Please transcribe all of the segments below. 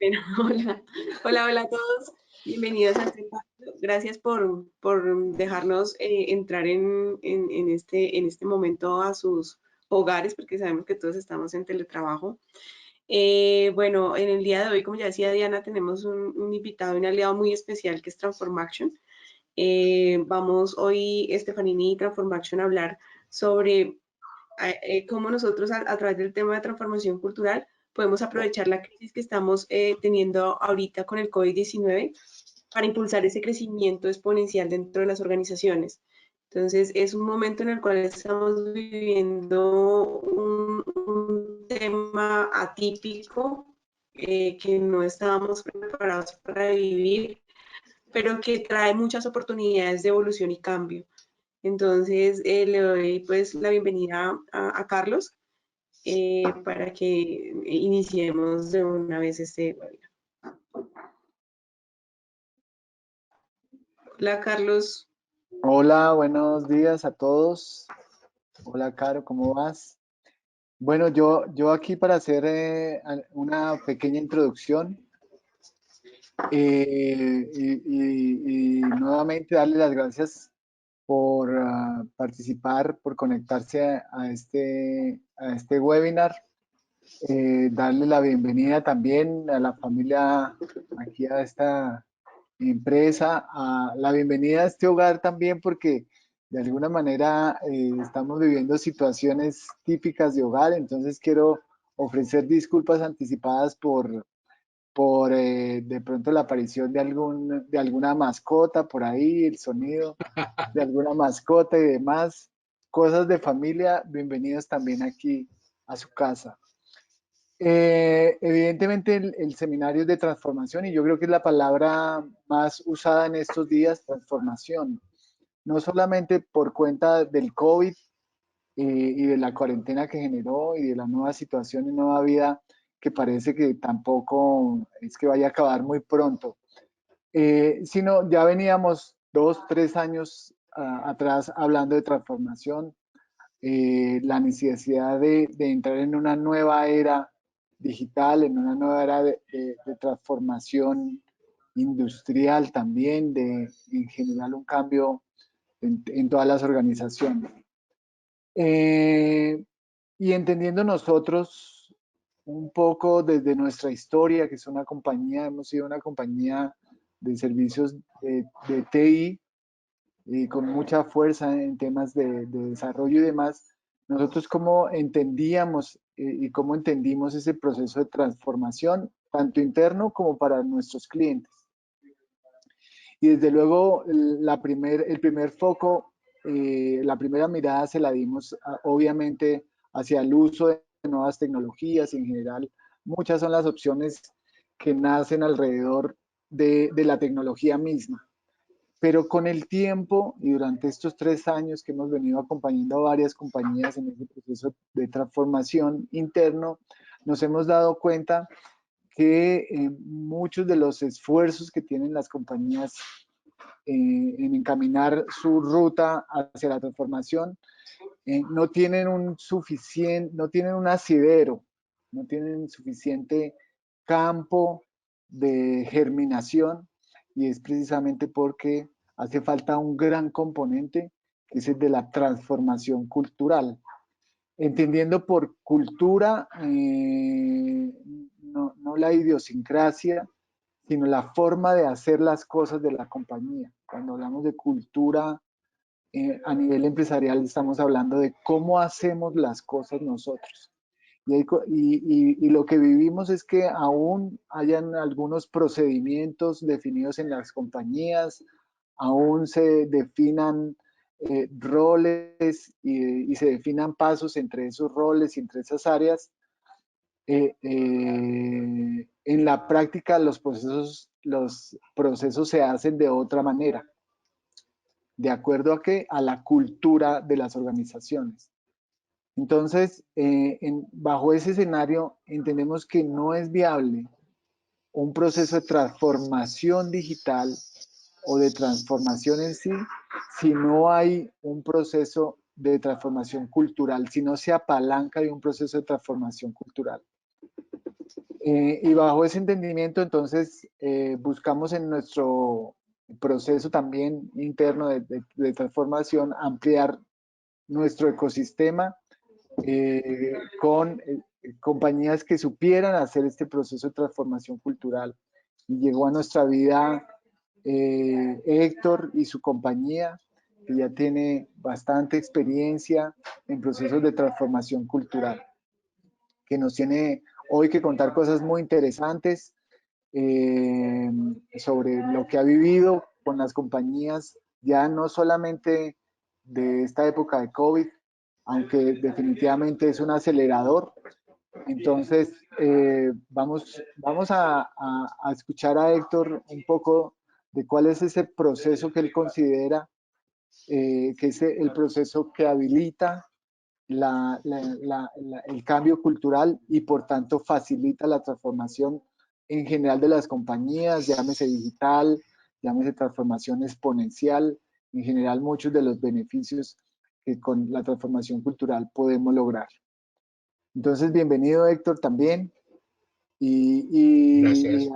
Bueno, hola, hola, hola a todos. Bienvenidos a este espacio. Gracias por dejarnos entrar en este momento a sus hogares, porque sabemos que todos estamos en teletrabajo. Bueno, en el día de hoy, como ya decía Diana, tenemos un invitado, un aliado muy especial que es Transformaction. Vamos hoy, Estefanini y Transformaction, a hablar sobre cómo nosotros a través del tema de transformación cultural podemos aprovechar la crisis que estamos teniendo ahorita con el COVID-19 para impulsar ese crecimiento exponencial dentro de las organizaciones. Entonces, es un momento en el cual estamos viviendo un tema atípico que no estábamos preparados para vivir, pero que trae muchas oportunidades de evolución y cambio. Entonces, le doy pues la bienvenida a Carlos para que iniciemos de una vez este webinar. Hola, Carlos. Hola, buenos días a todos. Hola, Caro, ¿cómo vas? Bueno, yo aquí para hacer una pequeña introducción y nuevamente darle las gracias por participar, por conectarse a este webinar. Darle la bienvenida también a la familia aquí a esta empresa, a la bienvenida a este hogar también porque de alguna manera estamos viviendo situaciones típicas de hogar, entonces quiero ofrecer disculpas anticipadas por de pronto la aparición de alguna mascota por ahí, el sonido de alguna mascota y demás, cosas de familia, bienvenidos también aquí a su casa. Evidentemente el seminario es de transformación y yo creo que es la palabra más usada en estos días, transformación. No solamente por cuenta del COVID y de la cuarentena que generó y de la nueva situación y nueva vida que parece que tampoco es que vaya a acabar muy pronto, sino ya veníamos 2, 3 años atrás hablando de transformación, la necesidad de entrar en una nueva era digital, en una nueva era de transformación industrial también, en general un cambio en todas las organizaciones. Y entendiendo nosotros un poco desde nuestra historia, que es una compañía, hemos sido una compañía de servicios de TI, con mucha fuerza en temas de desarrollo y demás, nosotros cómo entendíamos y cómo entendimos ese proceso de transformación, tanto interno como para nuestros clientes. Y desde luego el primer foco, la primera mirada se la dimos obviamente hacia el uso de nuevas tecnologías y en general muchas son las opciones que nacen alrededor de la tecnología misma. Pero con el tiempo y durante estos 3 años que hemos venido acompañando a varias compañías en ese proceso de transformación interno, nos hemos dado cuenta que muchos de los esfuerzos que tienen las compañías en encaminar su ruta hacia la transformación no tienen no tienen un asidero, no tienen suficiente campo de germinación y es precisamente porque hace falta un gran componente que es el de la transformación cultural. Entendiendo por cultura no la idiosincrasia, sino la forma de hacer las cosas de la compañía. Cuando hablamos de cultura a nivel empresarial, estamos hablando de cómo hacemos las cosas nosotros. Y lo que vivimos es que aún hayan algunos procedimientos definidos en las compañías, aún se definan roles y se definan pasos entre esos roles y entre esas áreas. En la práctica los procesos se hacen de otra manera, de acuerdo a qué, a la cultura de las organizaciones. Entonces, bajo ese escenario, entendemos que no es viable un proceso de transformación digital o de transformación en sí, si no hay un proceso de transformación cultural, si no se apalanca de un proceso de transformación cultural. Y bajo ese entendimiento, entonces, buscamos en nuestro proceso también interno de transformación ampliar nuestro ecosistema con compañías que supieran hacer este proceso de transformación cultural. Y llegó a nuestra vida Héctor y su compañía, que ya tiene bastante experiencia en procesos de transformación cultural, que nos tiene hoy que contar cosas muy interesantes eh, sobre lo que ha vivido con las compañías, ya no solamente de esta época de COVID, aunque definitivamente es un acelerador. Entonces, vamos a escuchar a Héctor un poco de cuál es ese proceso que él considera que es el proceso que habilita el cambio cultural y por tanto facilita la transformación en general de las compañías, llámese digital, llámese transformación exponencial, en general muchos de los beneficios que con la transformación cultural podemos lograr. Entonces, bienvenido Héctor también. Y, y, Gracias.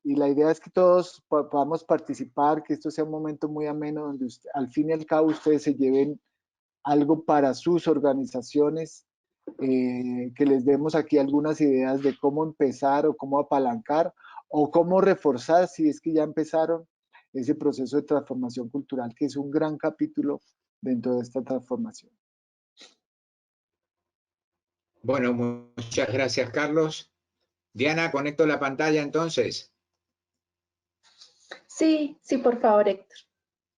y la idea es que todos podamos participar, que esto sea un momento muy ameno donde al fin y al cabo ustedes se lleven algo para sus organizaciones, que les demos aquí algunas ideas de cómo empezar o cómo apalancar o cómo reforzar, si es que ya empezaron, ese proceso de transformación cultural, que es un gran capítulo dentro de esta transformación. Bueno, muchas gracias, Carlos. Diana, conecto la pantalla entonces. Sí, sí, por favor, Héctor.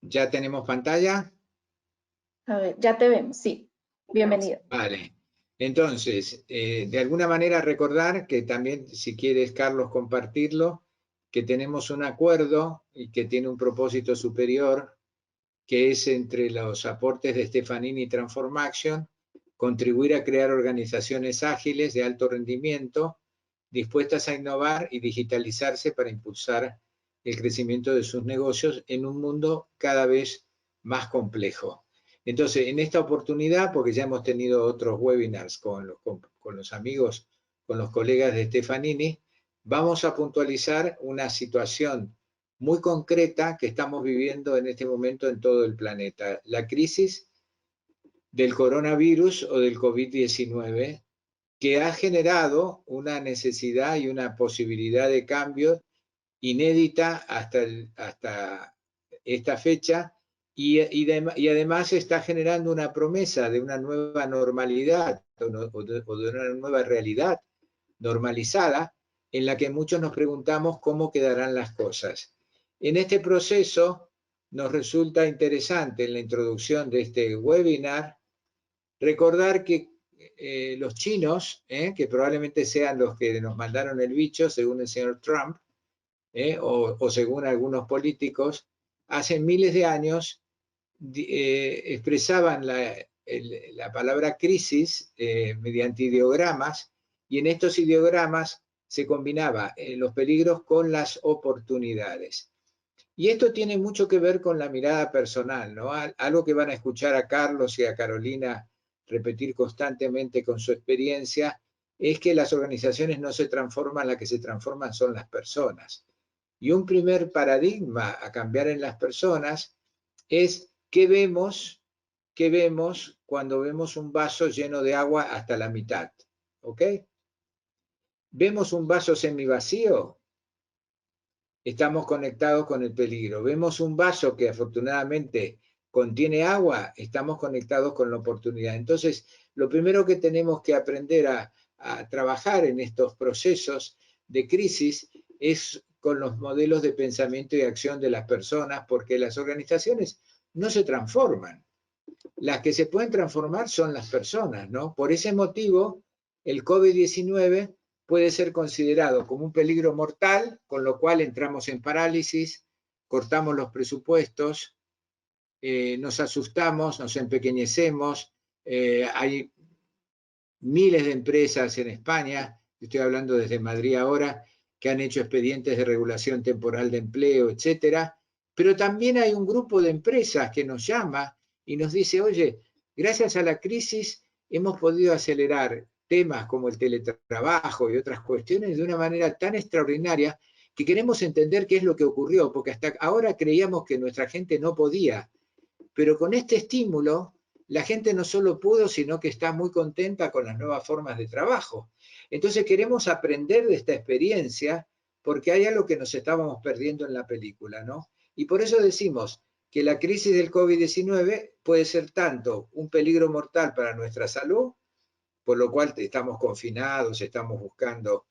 ¿Ya tenemos pantalla? A ver, ya te vemos, sí. Bienvenido. Vale. Entonces, de alguna manera recordar que también, si quieres, Carlos, compartirlo, que tenemos un acuerdo y que tiene un propósito superior, que es entre los aportes de Stefanini Transformation, contribuir a crear organizaciones ágiles de alto rendimiento, dispuestas a innovar y digitalizarse para impulsar el crecimiento de sus negocios en un mundo cada vez más complejo. Entonces, en esta oportunidad, porque ya hemos tenido otros webinars con los amigos, con los colegas de Stefanini, vamos a puntualizar una situación muy concreta que estamos viviendo en este momento en todo el planeta. La crisis del coronavirus o del COVID-19, que ha generado una necesidad y una posibilidad de cambio inédita hasta esta fecha y además está generando una promesa de una nueva normalidad o de una nueva realidad normalizada en la que muchos nos preguntamos cómo quedarán las cosas. En este proceso nos resulta interesante en la introducción de este webinar recordar que los chinos, que probablemente sean los que nos mandaron el bicho, según el señor Trump, o según algunos políticos, hace miles de años expresaban la palabra crisis mediante ideogramas, y en estos ideogramas se combinaba los peligros con las oportunidades. Y esto tiene mucho que ver con la mirada personal, ¿no? Algo que van a escuchar a Carlos y a Carolina repetir constantemente con su experiencia, es que las organizaciones no se transforman, las que se transforman son las personas. Y un primer paradigma a cambiar en las personas es qué vemos cuando vemos un vaso lleno de agua hasta la mitad, ¿ok? ¿Vemos un vaso semivacío? Estamos conectados con el peligro. Vemos un vaso que afortunadamente contiene agua, estamos conectados con la oportunidad. Entonces, lo primero que tenemos que aprender a trabajar en estos procesos de crisis es con los modelos de pensamiento y acción de las personas, porque las organizaciones no se transforman. Las que se pueden transformar son las personas, ¿no? Por ese motivo, el COVID-19 puede ser considerado como un peligro mortal, con lo cual entramos en parálisis, cortamos los presupuestos, nos asustamos, nos empequeñecemos. Hay miles de empresas en España, estoy hablando desde Madrid ahora, que han hecho expedientes de regulación temporal de empleo, etcétera. Pero también hay un grupo de empresas que nos llama y nos dice, oye, gracias a la crisis hemos podido acelerar temas como el teletrabajo y otras cuestiones de una manera tan extraordinaria que queremos entender qué es lo que ocurrió, porque hasta ahora creíamos que nuestra gente no podía, pero con este estímulo la gente no solo pudo, sino que está muy contenta con las nuevas formas de trabajo. Entonces queremos aprender de esta experiencia porque hay algo que nos estábamos perdiendo en la película, ¿no? Y por eso decimos que la crisis del COVID-19 puede ser tanto un peligro mortal para nuestra salud, por lo cual estamos confinados, estamos buscando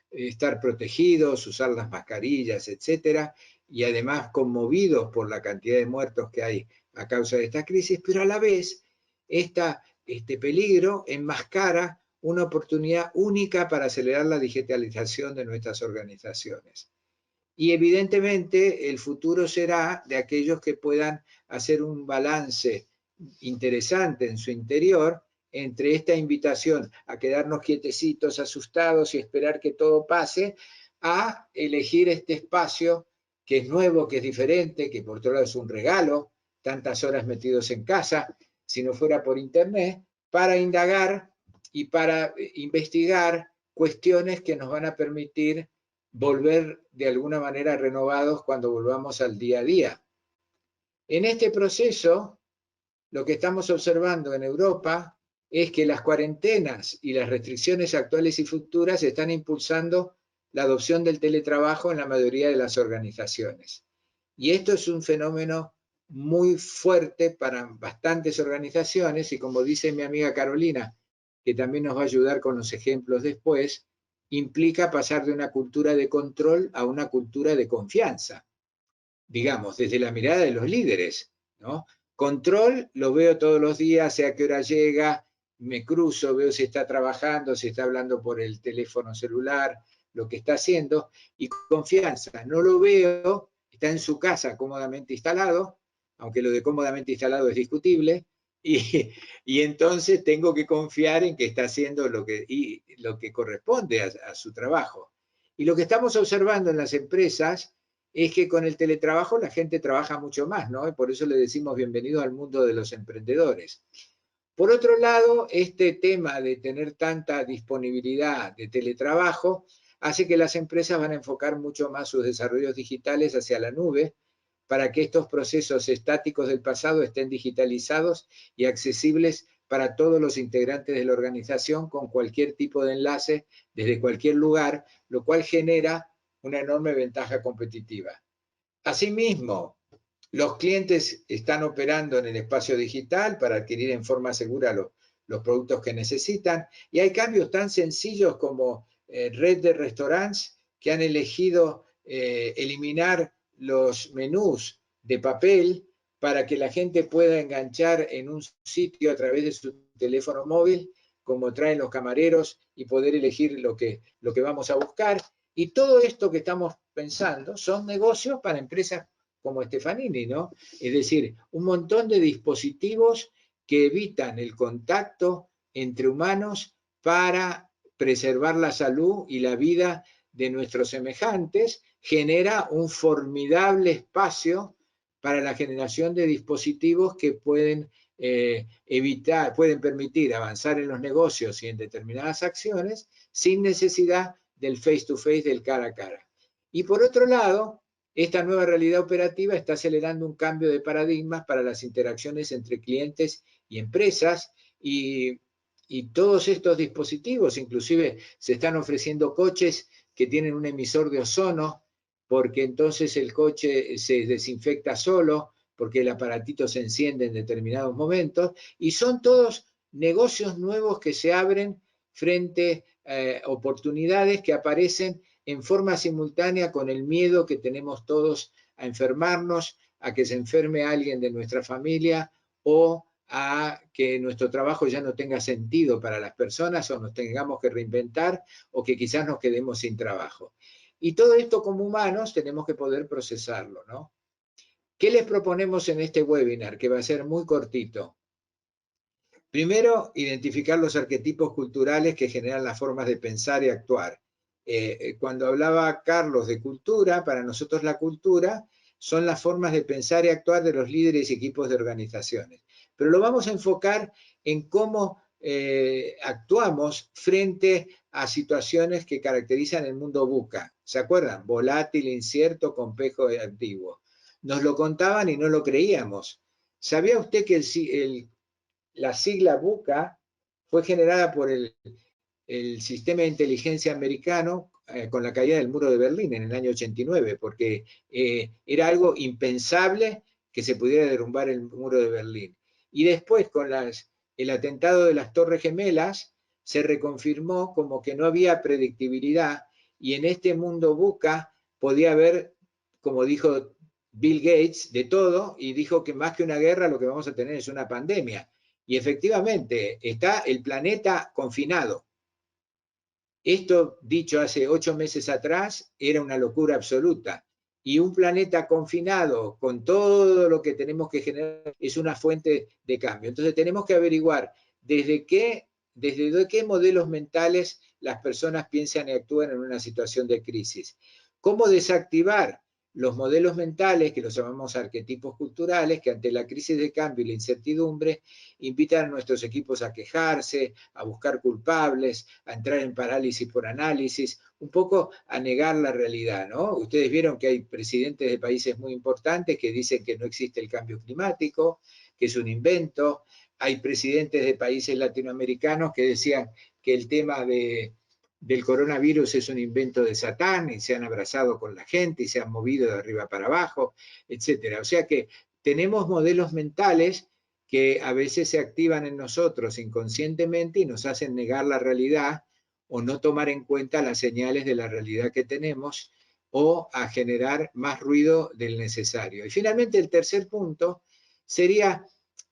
estar protegidos, usar las mascarillas, etcétera, y además conmovidos por la cantidad de muertos que hay a causa de esta crisis, pero a la vez este peligro enmascara una oportunidad única para acelerar la digitalización de nuestras organizaciones. Y evidentemente el futuro será de aquellos que puedan hacer un balance interesante en su interior entre esta invitación a quedarnos quietecitos, asustados y esperar que todo pase, a elegir este espacio que es nuevo, que es diferente, que por otro lado es un regalo, tantas horas metidos en casa, si no fuera por internet, para indagar y para investigar cuestiones que nos van a permitir volver de alguna manera renovados cuando volvamos al día a día. En este proceso, lo que estamos observando en Europa es que las cuarentenas y las restricciones actuales y futuras están impulsando la adopción del teletrabajo en la mayoría de las organizaciones. Y esto es un fenómeno muy fuerte para bastantes organizaciones y como dice mi amiga Carolina, que también nos va a ayudar con los ejemplos después, implica pasar de una cultura de control a una cultura de confianza, digamos, desde la mirada de los líderes, ¿no? Control lo veo todos los días, sé a qué hora llega, me cruzo, veo si está trabajando, si está hablando por el teléfono celular, lo que está haciendo, y confianza, no lo veo, está en su casa cómodamente instalado, aunque lo de cómodamente instalado es discutible, y entonces tengo que confiar en que está haciendo lo que corresponde a su trabajo. Y lo que estamos observando en las empresas es que con el teletrabajo la gente trabaja mucho más, ¿no? Y por eso le decimos bienvenido al mundo de los emprendedores. Por otro lado, este tema de tener tanta disponibilidad de teletrabajo hace que las empresas van a enfocar mucho más sus desarrollos digitales hacia la nube para que estos procesos estáticos del pasado estén digitalizados y accesibles para todos los integrantes de la organización con cualquier tipo de enlace desde cualquier lugar, lo cual genera una enorme ventaja competitiva. Asimismo, los clientes están operando en el espacio digital para adquirir en forma segura los productos que necesitan y hay cambios tan sencillos como red de restaurantes que han elegido eliminar los menús de papel para que la gente pueda enganchar en un sitio a través de su teléfono móvil, como traen los camareros, y poder elegir lo que vamos a buscar. Y todo esto que estamos pensando son negocios para empresas como Stefanini, ¿no? Es decir, un montón de dispositivos que evitan el contacto entre humanos para preservar la salud y la vida de nuestros semejantes, genera un formidable espacio para la generación de dispositivos que pueden pueden permitir avanzar en los negocios y en determinadas acciones sin necesidad del face-to-face, del cara a cara. Y por otro lado, esta nueva realidad operativa está acelerando un cambio de paradigmas para las interacciones entre clientes y empresas y todos estos dispositivos, inclusive se están ofreciendo coches que tienen un emisor de ozono, porque entonces el coche se desinfecta solo, porque el aparatito se enciende en determinados momentos, y son todos negocios nuevos que se abren frente a oportunidades que aparecen en forma simultánea con el miedo que tenemos todos a enfermarnos, a que se enferme alguien de nuestra familia o a que nuestro trabajo ya no tenga sentido para las personas o nos tengamos que reinventar o que quizás nos quedemos sin trabajo. Y todo esto como humanos tenemos que poder procesarlo, ¿no? ¿Qué les proponemos en este webinar? Que va a ser muy cortito. Primero, identificar los arquetipos culturales que generan las formas de pensar y actuar. Cuando hablaba Carlos de cultura, para nosotros la cultura son las formas de pensar y actuar de los líderes y equipos de organizaciones. Pero lo vamos a enfocar en cómo actuamos frente a situaciones que caracterizan el mundo VUCA. ¿Se acuerdan? Volátil, incierto, complejo y antiguo. Nos lo contaban y no lo creíamos. ¿Sabía usted que la sigla VUCA fue generada por el sistema de inteligencia americano con la caída del muro de Berlín en el año 89? Porque era algo impensable que se pudiera derrumbar el muro de Berlín. Y después, con el atentado de las Torres Gemelas, se reconfirmó como que no había predictibilidad, y en este mundo VUCA podía haber, como dijo Bill Gates, de todo, y dijo que más que una guerra lo que vamos a tener es una pandemia. Y efectivamente, está el planeta confinado. Esto, dicho hace 8 meses atrás, era una locura absoluta. Y un planeta confinado con todo lo que tenemos que generar es una fuente de cambio. Entonces tenemos que averiguar desde qué modelos mentales las personas piensan y actúan en una situación de crisis. ¿Cómo desactivar los modelos mentales, que los llamamos arquetipos culturales, que ante la crisis de cambio y la incertidumbre invitan a nuestros equipos a quejarse, a buscar culpables, a entrar en parálisis por análisis, un poco a negar la realidad, ¿no? Ustedes vieron que hay presidentes de países muy importantes que dicen que no existe el cambio climático, que es un invento. Hay presidentes de países latinoamericanos que decían que el tema del coronavirus es un invento de Satán, y se han abrazado con la gente y se han movido de arriba para abajo, etcétera. O sea que tenemos modelos mentales que a veces se activan en nosotros inconscientemente y nos hacen negar la realidad o no tomar en cuenta las señales de la realidad que tenemos, o a generar más ruido del necesario. Y finalmente el tercer punto sería: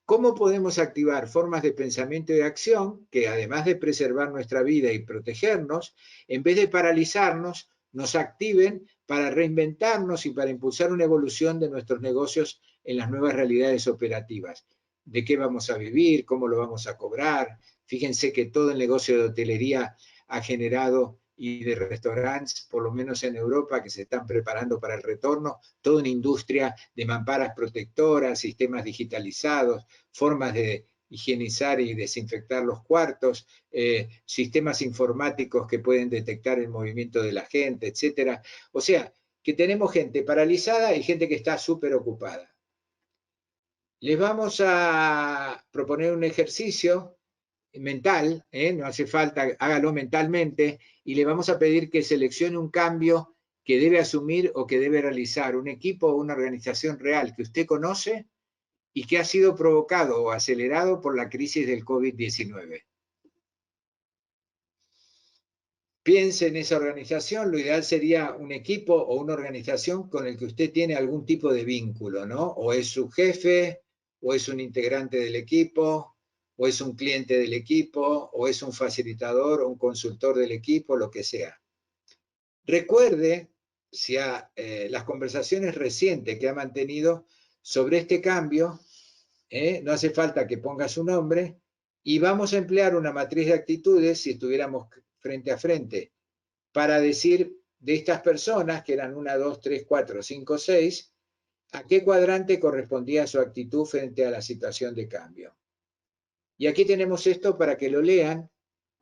¿cómo podemos activar formas de pensamiento y de acción que, además de preservar nuestra vida y protegernos, en vez de paralizarnos, nos activen para reinventarnos y para impulsar una evolución de nuestros negocios en las nuevas realidades operativas? ¿De qué vamos a vivir? ¿Cómo lo vamos a cobrar? Fíjense que todo el negocio de hotelería ha generado, y de restaurantes, por lo menos en Europa, que se están preparando para el retorno, toda una industria de mamparas protectoras, sistemas digitalizados, formas de higienizar y desinfectar los cuartos, sistemas informáticos que pueden detectar el movimiento de la gente, etcétera. O sea, que tenemos gente paralizada y gente que está súper ocupada. Les vamos a proponer un ejercicio mental, no hace falta, hágalo mentalmente, y le vamos a pedir que seleccione un cambio que debe asumir o que debe realizar un equipo o una organización real que usted conoce y que ha sido provocado o acelerado por la crisis del COVID-19. Piense en esa organización. Lo ideal sería un equipo o una organización con el que usted tiene algún tipo de vínculo, ¿no? O es su jefe, o es un integrante del equipo, o es un cliente del equipo, o es un facilitador o un consultor del equipo, lo que sea. Recuerde las conversaciones recientes que ha mantenido sobre este cambio, no hace falta que ponga su nombre, y vamos a emplear una matriz de actitudes, si estuviéramos frente a frente, para decir de estas personas, que eran 1, 2, 3, 4, 5, 6, a qué cuadrante correspondía su actitud frente a la situación de cambio. Y aquí tenemos esto para que lo lean.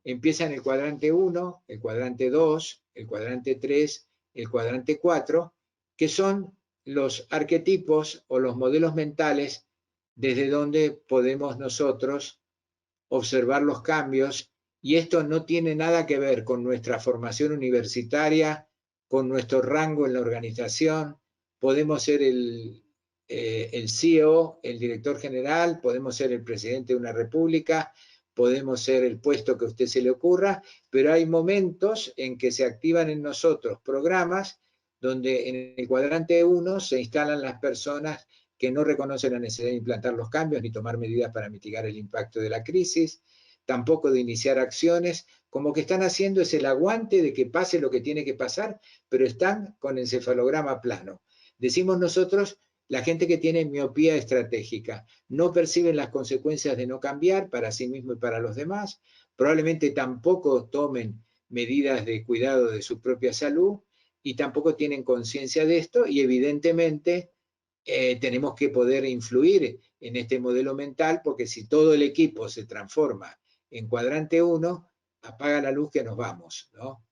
Empieza en el cuadrante 1, el cuadrante 2, el cuadrante 3, el cuadrante 4, que son los arquetipos o los modelos mentales desde donde podemos nosotros observar los cambios. Y esto no tiene nada que ver con nuestra formación universitaria, con nuestro rango en la organización. Podemos ser el CEO, el director general, podemos ser el presidente de una república, podemos ser el puesto que a usted se le ocurra, pero hay momentos en que se activan en nosotros programas donde en el cuadrante 1 se instalan las personas que no reconocen la necesidad de implantar los cambios ni tomar medidas para mitigar el impacto de la crisis, tampoco de iniciar acciones, como que están haciendo es el aguante de que pase lo que tiene que pasar, pero están con encefalograma plano. Decimos nosotros, la gente que tiene miopía estratégica, no perciben las consecuencias de no cambiar para sí mismo y para los demás, probablemente tampoco tomen medidas de cuidado de su propia salud y tampoco tienen conciencia de esto, y evidentemente tenemos que poder influir en este modelo mental, porque si todo el equipo se transforma en cuadrante 1, apaga la luz que nos vamos, ¿no?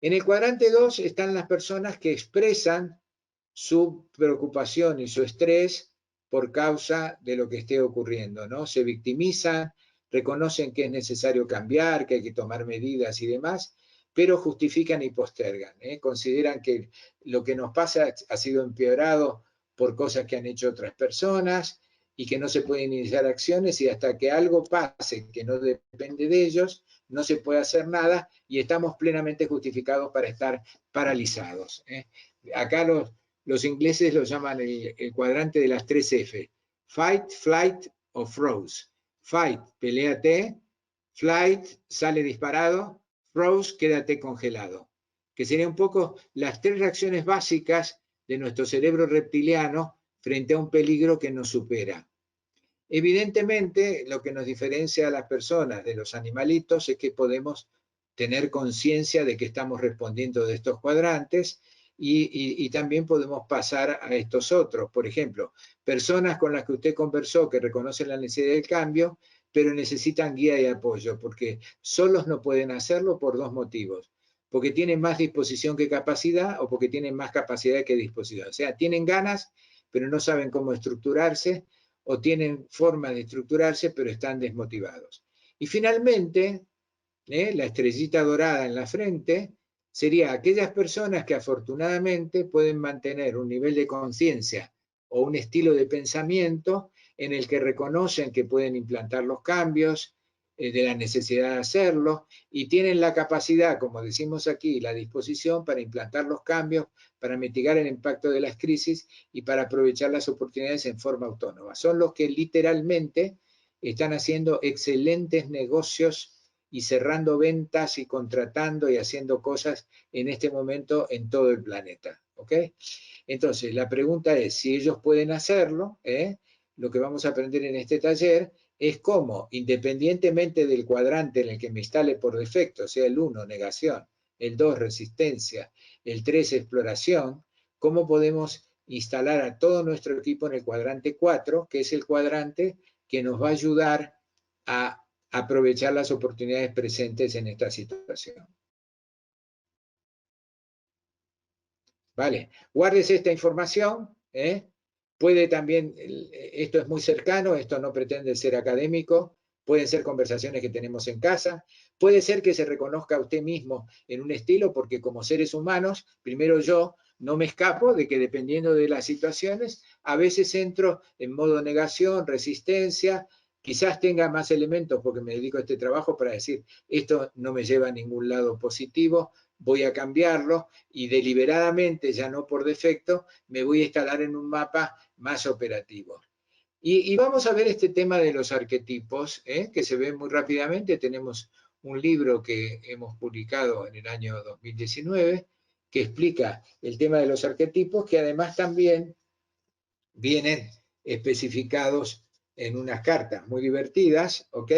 En el cuadrante 2 están las personas que expresan su preocupación y su estrés por causa de lo que esté ocurriendo, ¿no? Se victimizan, reconocen que es necesario cambiar, que hay que tomar medidas y demás, pero justifican y postergan, ¿eh? Consideran que lo que nos pasa ha sido empeorado por cosas que han hecho otras personas y que no se pueden iniciar acciones, y hasta que algo pase que no depende de ellos, no se puede hacer nada y estamos plenamente justificados para estar paralizados, ¿eh? Acá los ingleses lo llaman el cuadrante de las 3 F. Fight, flight o froze. Fight, peleate. Flight, sale disparado. Froze, quédate congelado. Que serían un poco las 3 reacciones básicas de nuestro cerebro reptiliano frente a un peligro que nos supera. Evidentemente, lo que nos diferencia a las personas de los animalitos es que podemos tener conciencia de que estamos respondiendo de estos cuadrantes y también podemos pasar a estos otros. Por ejemplo, personas con las que usted conversó que reconocen la necesidad del cambio, pero necesitan guía y apoyo, porque solos no pueden hacerlo por 2 motivos. Porque tienen más disposición que capacidad o porque tienen más capacidad que disposición. O sea, tienen ganas, pero no saben cómo estructurarse, o tienen forma de estructurarse, pero están desmotivados. Y finalmente, la estrellita dorada en la frente, sería aquellas personas que afortunadamente pueden mantener un nivel de conciencia o un estilo de pensamiento en el que reconocen que pueden implantar los cambios, de la necesidad de hacerlo, y tienen la capacidad, como decimos aquí, la disposición para implantar los cambios, para mitigar el impacto de las crisis y para aprovechar las oportunidades en forma autónoma. Son los que literalmente están haciendo excelentes negocios y cerrando ventas y contratando y haciendo cosas en este momento en todo el planeta, ¿ok? Entonces, la pregunta es, si ellos pueden hacerlo, lo que vamos a aprender en este taller es cómo, independientemente del cuadrante en el que me instale por defecto, sea el 1, negación, el 2, resistencia, el 3, exploración, cómo podemos instalar a todo nuestro equipo en el cuadrante 4, que es el cuadrante que nos va a ayudar a aprovechar las oportunidades presentes en esta situación. Vale, guárdese esta información, puede también, esto es muy cercano, esto no pretende ser académico, pueden ser conversaciones que tenemos en casa, puede ser que se reconozca a usted mismo en un estilo, porque como seres humanos, primero yo no me escapo de que dependiendo de las situaciones, a veces entro en modo negación, resistencia, quizás tenga más elementos porque me dedico a este trabajo para decir, esto no me lleva a ningún lado positivo, voy a cambiarlo y deliberadamente, ya no por defecto, me voy a instalar en un mapa más operativo. Y vamos a ver este tema de los arquetipos, que se ve muy rápidamente. Tenemos un libro que hemos publicado en el año 2019 que explica el tema de los arquetipos, que además también vienen especificados en unas cartas muy divertidas, ¿ok?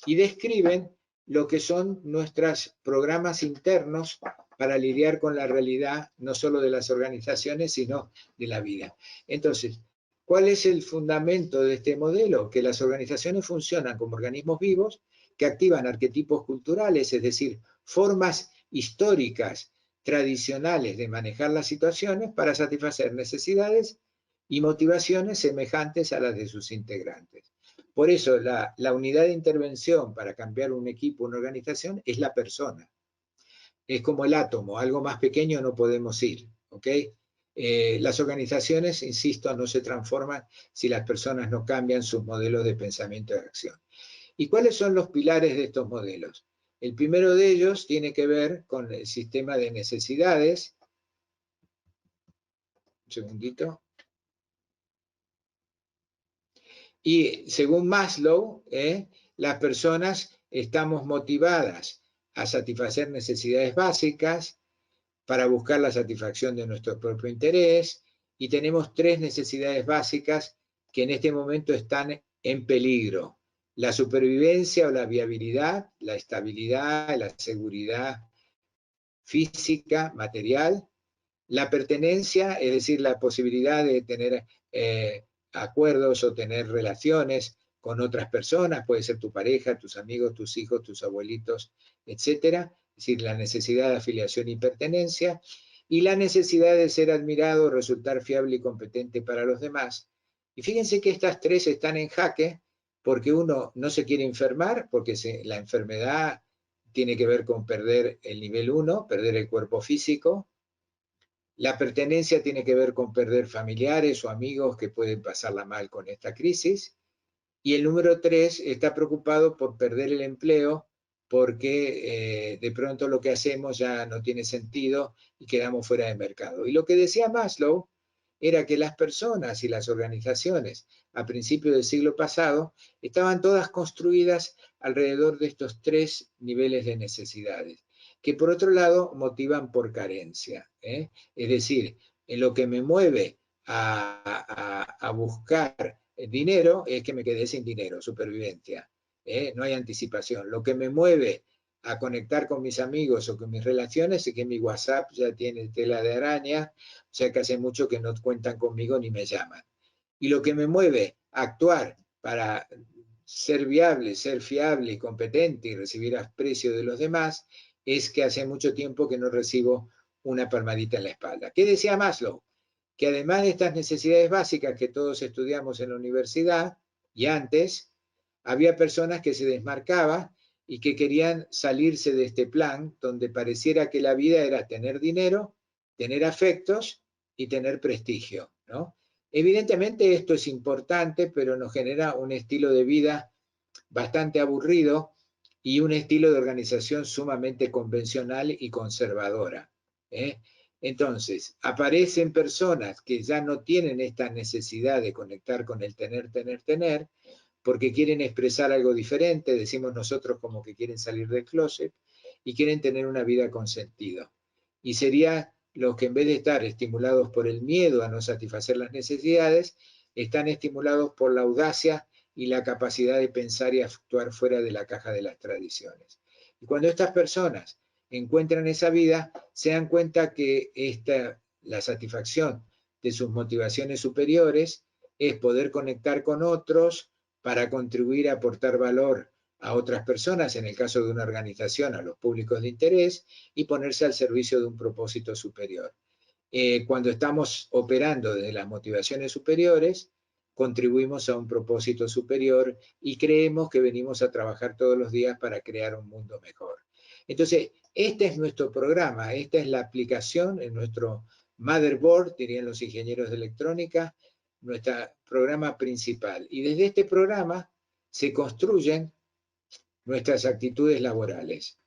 Y describen lo que son nuestros programas internos para lidiar con la realidad, no solo de las organizaciones, sino de la vida. Entonces, ¿cuál es el fundamento de este modelo? Que las organizaciones funcionan como organismos vivos que activan arquetipos culturales, es decir, formas históricas, tradicionales de manejar las situaciones para satisfacer necesidades y motivaciones semejantes a las de sus integrantes. Por eso la unidad de intervención para cambiar un equipo, una organización, es la persona. Es como el átomo, algo más pequeño no podemos ir, ¿ok? Las organizaciones, insisto, no se transforman si las personas no cambian sus modelos de pensamiento y de acción. ¿Y cuáles son los pilares de estos modelos? El primero de ellos tiene que ver con el sistema de necesidades. Un segundito. Y según Maslow, las personas estamos motivadas a satisfacer necesidades básicas para buscar la satisfacción de nuestro propio interés, y tenemos 3 necesidades básicas que en este momento están en peligro: la supervivencia o la viabilidad, la estabilidad, la seguridad física, material, la pertenencia, es decir, la posibilidad de tener acuerdos o tener relaciones con otras personas, puede ser tu pareja, tus amigos, tus hijos, tus abuelitos, etcétera. Es decir, la necesidad de afiliación y pertenencia, y la necesidad de ser admirado, resultar fiable y competente para los demás. Y fíjense que estas tres están en jaque porque uno no se quiere enfermar, porque la enfermedad tiene que ver con perder el nivel 1, perder el cuerpo físico. La pertenencia tiene que ver con perder familiares o amigos que pueden pasarla mal con esta crisis. Y el número 3 está preocupado por perder el empleo porque de pronto lo que hacemos ya no tiene sentido y quedamos fuera de mercado. Y lo que decía Maslow era que las personas y las organizaciones a principios del siglo pasado estaban todas construidas alrededor de estos tres niveles de necesidades, que por otro lado motivan por carencia. Es decir, en lo que me mueve a buscar dinero es que me quedé sin dinero, supervivencia. No hay anticipación. Lo que me mueve a conectar con mis amigos o con mis relaciones es que mi WhatsApp ya tiene tela de araña, o sea que hace mucho que no cuentan conmigo ni me llaman. Y lo que me mueve a actuar para ser viable, ser fiable y competente y recibir aprecio de los demás es que hace mucho tiempo que no recibo una palmadita en la espalda. ¿Qué decía Maslow? Que además de estas necesidades básicas que todos estudiamos en la universidad y antes, había personas que se desmarcaban y que querían salirse de este plan donde pareciera que la vida era tener dinero, tener afectos y tener prestigio, ¿no? Evidentemente esto es importante, pero nos genera un estilo de vida bastante aburrido y un estilo de organización sumamente convencional y conservadora. Entonces, aparecen personas que ya no tienen esta necesidad de conectar con el tener, porque quieren expresar algo diferente, decimos nosotros como que quieren salir del closet y quieren tener una vida con sentido. Y sería los que en vez de estar estimulados por el miedo a no satisfacer las necesidades, están estimulados por la audacia y la capacidad de pensar y actuar fuera de la caja de las tradiciones. Y cuando estas personas encuentran esa vida, se dan cuenta que la satisfacción de sus motivaciones superiores es poder conectar con otros para contribuir a aportar valor a otras personas, en el caso de una organización, a los públicos de interés, y ponerse al servicio de un propósito superior. Cuando estamos operando desde las motivaciones superiores, contribuimos a un propósito superior y creemos que venimos a trabajar todos los días para crear un mundo mejor. Entonces, este es nuestro programa, esta es la aplicación en nuestro motherboard, dirían los ingenieros de electrónica, nuestro programa principal. Y desde este programa se construyen nuestras actitudes laborales.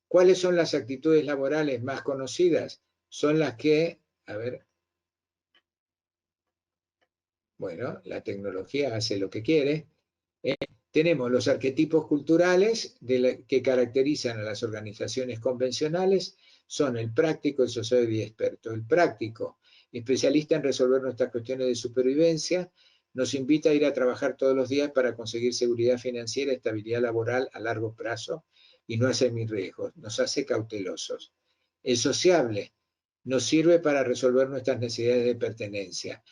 ¿Cuáles son las actitudes laborales más conocidas? Son las que, a ver, bueno, la tecnología hace lo que quiere. Tenemos los arquetipos culturales que caracterizan a las organizaciones convencionales, son el práctico, el sociable y experto. El práctico, especialista en resolver nuestras cuestiones de supervivencia, nos invita a ir a trabajar todos los días para conseguir seguridad financiera, estabilidad laboral a largo plazo y no asumir riesgos, nos hace cautelosos. El sociable nos sirve para resolver nuestras necesidades de pertenencia.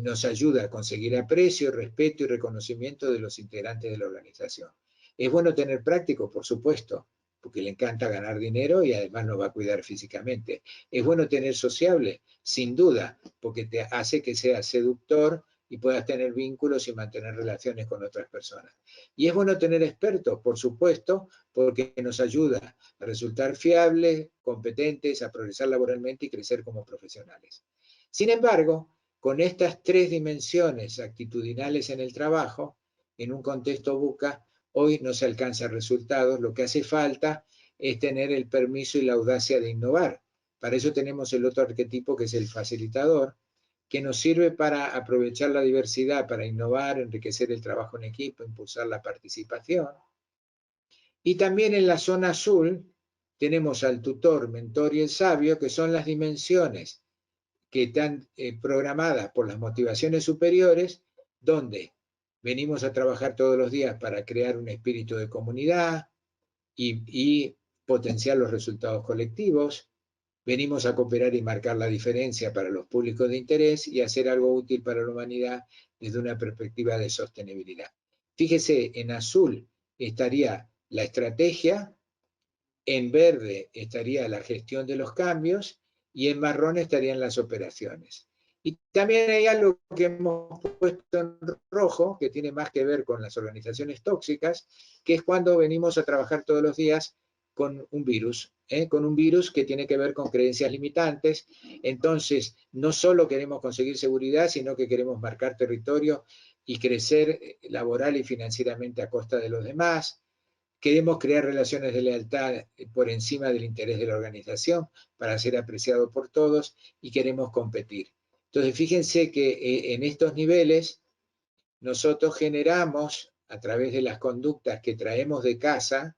Nos ayuda a conseguir aprecio, respeto y reconocimiento de los integrantes de la organización. Es bueno tener práctico, por supuesto, porque le encanta ganar dinero y además nos va a cuidar físicamente. Es bueno tener sociable, sin duda, porque te hace que seas seductor y puedas tener vínculos y mantener relaciones con otras personas. Y es bueno tener expertos, por supuesto, porque nos ayuda a resultar fiables, competentes, a progresar laboralmente y crecer como profesionales. Sin embargo, con estas tres dimensiones actitudinales en el trabajo, en un contexto VUCA, hoy no se alcanzan resultados. Lo que hace falta es tener el permiso y la audacia de innovar. Para eso tenemos el otro arquetipo que es el facilitador, que nos sirve para aprovechar la diversidad, para innovar, enriquecer el trabajo en equipo, impulsar la participación. Y también en la zona azul tenemos al tutor, mentor y el sabio, que son las dimensiones que están programadas por las motivaciones superiores, donde venimos a trabajar todos los días para crear un espíritu de comunidad y potenciar los resultados colectivos. Venimos a cooperar y marcar la diferencia para los públicos de interés y hacer algo útil para la humanidad desde una perspectiva de sostenibilidad. Fíjese, en azul estaría la estrategia, en verde estaría la gestión de los cambios y en marrón estarían las operaciones. Y también hay algo que hemos puesto en rojo, que tiene más que ver con las organizaciones tóxicas, que es cuando venimos a trabajar todos los días con un virus que tiene que ver con creencias limitantes. Entonces, no solo queremos conseguir seguridad, sino que queremos marcar territorio y crecer laboral y financieramente a costa de los demás. Queremos crear relaciones de lealtad por encima del interés de la organización para ser apreciado por todos y queremos competir. Entonces, fíjense que en estos niveles nosotros generamos, a través de las conductas que traemos de casa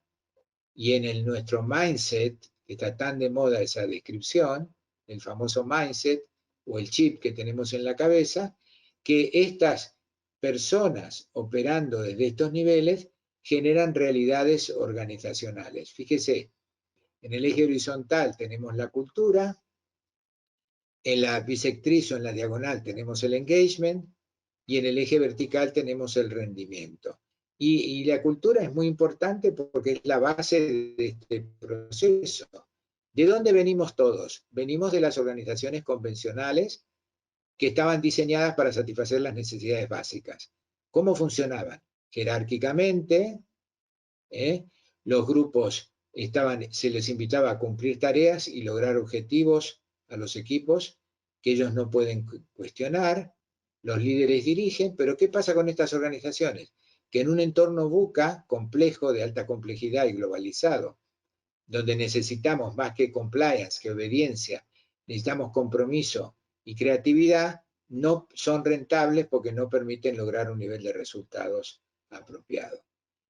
y en nuestro mindset, que está tan de moda esa descripción, el famoso mindset o el chip que tenemos en la cabeza, que estas personas operando desde estos niveles generan realidades organizacionales. Fíjese, en el eje horizontal tenemos la cultura, en la bisectriz o en la diagonal tenemos el engagement y en el eje vertical tenemos el rendimiento. Y la cultura es muy importante porque es la base de este proceso. ¿De dónde venimos todos? Venimos de las organizaciones convencionales que estaban diseñadas para satisfacer las necesidades básicas. ¿Cómo funcionaban? Jerárquicamente, los grupos se les invitaba a cumplir tareas y lograr objetivos a los equipos que ellos no pueden cuestionar. Los líderes dirigen, pero ¿qué pasa con estas organizaciones? Que en un entorno VUCA complejo, de alta complejidad y globalizado, donde necesitamos más que compliance, que obediencia, necesitamos compromiso y creatividad, no son rentables porque no permiten lograr un nivel de resultados apropiado.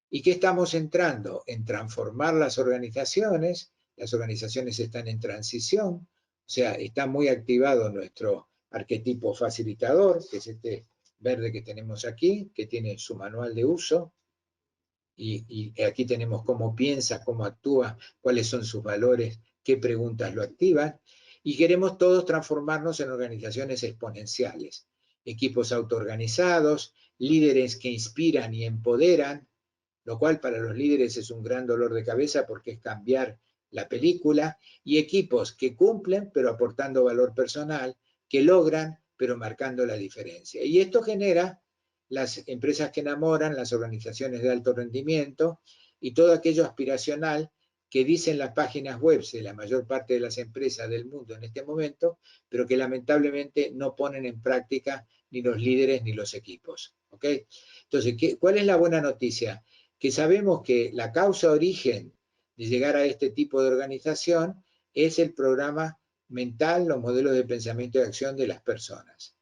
¿Y qué estamos entrando? En transformar las organizaciones están en transición, o sea, está muy activado nuestro arquetipo facilitador, que es este verde que tenemos aquí, que tiene su manual de uso, y aquí tenemos cómo piensa, cómo actúa, cuáles son sus valores, qué preguntas lo activan, y queremos todos transformarnos en organizaciones exponenciales, equipos autoorganizados, líderes que inspiran y empoderan, lo cual para los líderes es un gran dolor de cabeza porque es cambiar la película, y equipos que cumplen pero aportando valor personal, que logran pero marcando la diferencia. Y esto genera las empresas que enamoran, las organizaciones de alto rendimiento y todo aquello aspiracional que dicen las páginas web de la mayor parte de las empresas del mundo en este momento, pero que lamentablemente no ponen en práctica ni los líderes ni los equipos. ¿Ok? Entonces, ¿cuál es la buena noticia? Que sabemos que la causa origen de llegar a este tipo de organización es el programa mental, los modelos de pensamiento y acción de las personas.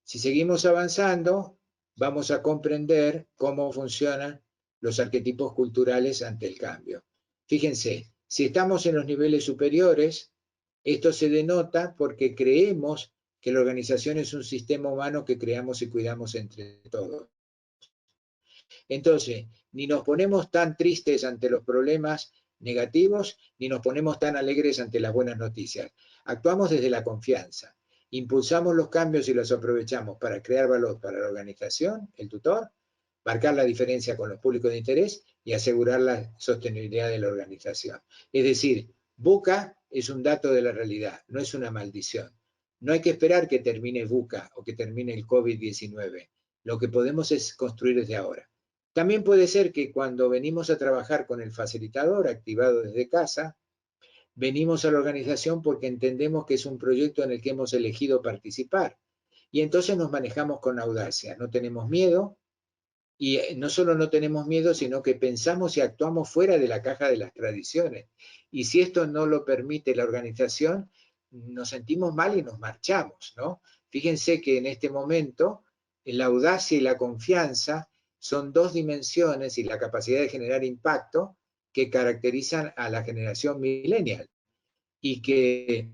Si seguimos avanzando, vamos a comprender cómo funcionan los arquetipos culturales ante el cambio. Fíjense, si estamos en los niveles superiores, esto se denota porque creemos que la organización es un sistema humano que creamos y cuidamos entre todos. Entonces, ni nos ponemos tan tristes ante los problemas negativos, ni nos ponemos tan alegres ante las buenas noticias. Actuamos desde la confianza. Impulsamos los cambios y los aprovechamos para crear valor para la organización, el tutor, marcar la diferencia con los públicos de interés y asegurar la sostenibilidad de la organización. Es decir, VUCA es un dato de la realidad, no es una maldición. No hay que esperar que termine VUCA o que termine el COVID-19. Lo que podemos es construir desde ahora. También puede ser que cuando venimos a trabajar con el facilitador activado desde casa, venimos a la organización porque entendemos que es un proyecto en el que hemos elegido participar. Y entonces nos manejamos con audacia, no tenemos miedo, y no solo no tenemos miedo, sino que pensamos y actuamos fuera de la caja de las tradiciones. Y si esto no lo permite la organización, nos sentimos mal y nos marchamos, ¿no? Fíjense que en este momento la audacia y la confianza son dos dimensiones y la capacidad de generar impacto que caracterizan a la generación millennial y que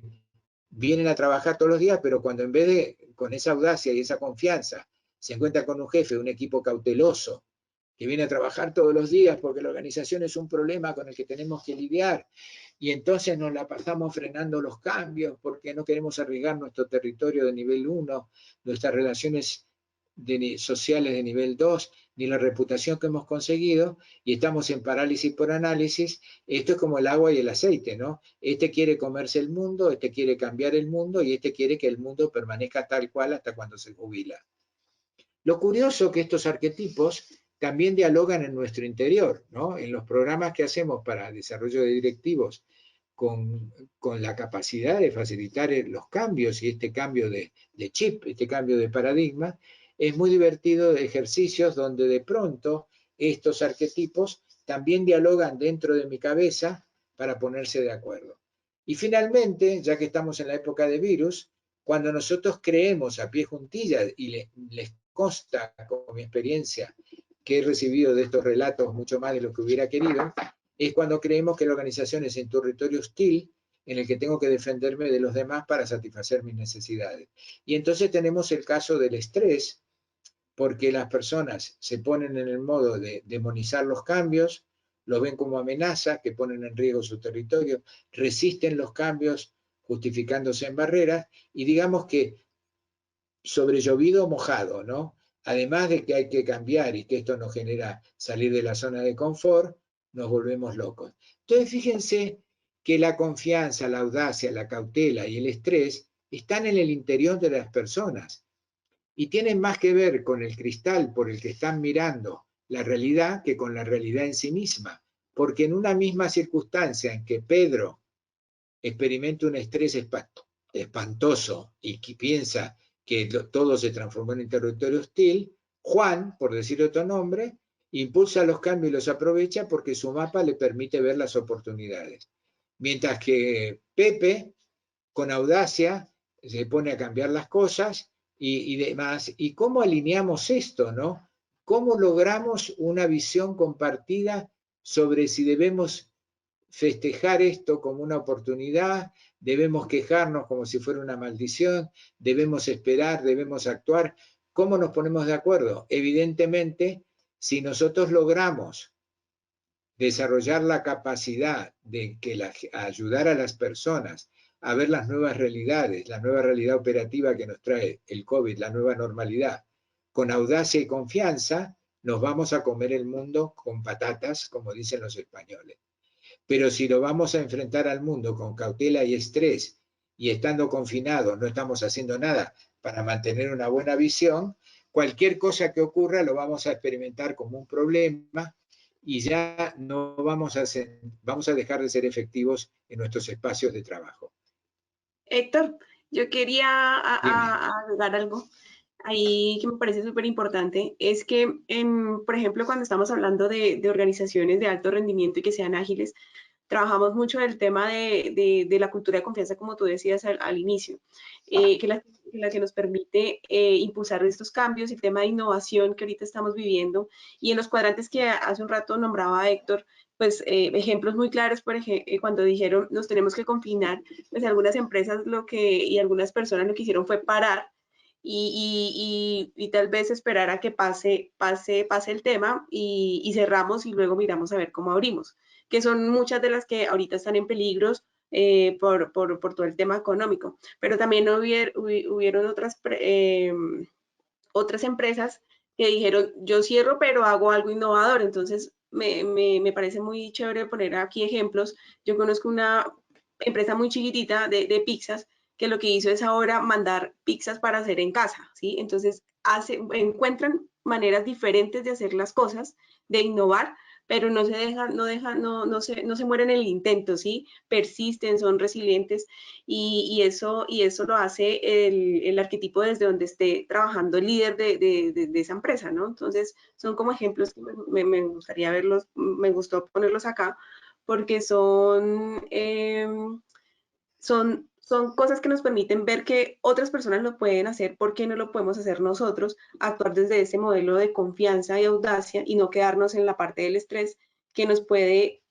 vienen a trabajar todos los días, pero cuando en vez de con esa audacia y esa confianza se encuentra con un jefe, un equipo cauteloso, que viene a trabajar todos los días porque la organización es un problema con el que tenemos que lidiar, y entonces nos la pasamos frenando los cambios porque no queremos arriesgar nuestro territorio de nivel 1, nuestras relaciones sociales de nivel 2, ni la reputación que hemos conseguido, y estamos en parálisis por análisis. Esto es como el agua y el aceite, ¿no? Este quiere comerse el mundo, este quiere cambiar el mundo, y este quiere que el mundo permanezca tal cual hasta cuando se jubila. Lo curioso es que estos arquetipos también dialogan en nuestro interior, ¿no? En los programas que hacemos para desarrollo de directivos, con la capacidad de facilitar los cambios y este cambio de chip, este cambio de paradigma, es muy divertido ejercicios donde de pronto estos arquetipos también dialogan dentro de mi cabeza para ponerse de acuerdo. Y finalmente, ya que estamos en la época de virus, cuando nosotros creemos a pie juntillas y les consta con mi experiencia que he recibido de estos relatos mucho más de lo que hubiera querido, es cuando creemos que la organización es un territorio hostil en el que tengo que defenderme de los demás para satisfacer mis necesidades. Y entonces tenemos el caso del estrés, porque las personas se ponen en el modo de demonizar los cambios, los ven como amenazas que ponen en riesgo su territorio, resisten los cambios justificándose en barreras, y digamos que sobre llovido mojado, ¿no? Además de que hay que cambiar y que esto nos genera salir de la zona de confort, nos volvemos locos. Entonces, fíjense que la confianza, la audacia, la cautela y el estrés están en el interior de las personas y tienen más que ver con el cristal por el que están mirando la realidad que con la realidad en sí misma. Porque en una misma circunstancia en que Pedro experimenta un estrés espantoso y que piensa que todo se transformó en un territorio hostil, Juan, por decir otro nombre, impulsa los cambios y los aprovecha porque su mapa le permite ver las oportunidades. Mientras que Pepe, con audacia, se pone a cambiar las cosas y demás. ¿Y cómo alineamos esto, no? ¿Cómo logramos una visión compartida sobre si debemos festejar esto como una oportunidad, debemos quejarnos como si fuera una maldición, debemos esperar, debemos actuar? ¿Cómo nos ponemos de acuerdo? Evidentemente, si nosotros logramos desarrollar la capacidad de ayudar a las personas a ver las nuevas realidades, la nueva realidad operativa que nos trae el COVID, la nueva normalidad, con audacia y confianza, nos vamos a comer el mundo con patatas, como dicen los españoles. Pero si lo vamos a enfrentar al mundo con cautela y estrés, y estando confinados no estamos haciendo nada para mantener una buena visión, cualquier cosa que ocurra lo vamos a experimentar como un problema y ya no vamos a dejar de ser efectivos en nuestros espacios de trabajo. Héctor, yo quería agregar algo ahí que me parece súper importante. Es que, por ejemplo, cuando estamos hablando de organizaciones de alto rendimiento y que sean ágiles, trabajamos mucho el tema de la cultura de confianza, como tú decías al inicio, que la que nos permite impulsar estos cambios, el tema de innovación que ahorita estamos viviendo, y en los cuadrantes que hace un rato nombraba Héctor, pues ejemplos muy claros, por ejemplo, cuando dijeron nos tenemos que confinar, pues algunas empresas y algunas personas lo que hicieron fue parar y tal vez esperar a que pase el tema y cerramos y luego miramos a ver cómo abrimos, que son muchas de las que ahorita están en peligros por todo el tema económico. Pero también hubieron otras empresas que dijeron, yo cierro, pero hago algo innovador. Entonces, me parece muy chévere poner aquí ejemplos. Yo conozco una empresa muy chiquitita de pizzas que lo que hizo es ahora mandar pizzas para hacer en casa, ¿sí? Entonces, encuentran maneras diferentes de hacer las cosas, de innovar, pero no se mueren en el intento, ¿sí? Persisten, son resilientes y eso lo hace el arquetipo desde donde esté trabajando el líder de esa empresa, ¿no? Entonces, son como ejemplos que me gustaría verlos, me gustó ponerlos acá, porque son cosas que nos permiten ver que otras personas lo pueden hacer, ¿por qué no lo podemos hacer nosotros? Actuar desde ese modelo de confianza y audacia y no quedarnos en la parte del estrés que nos puede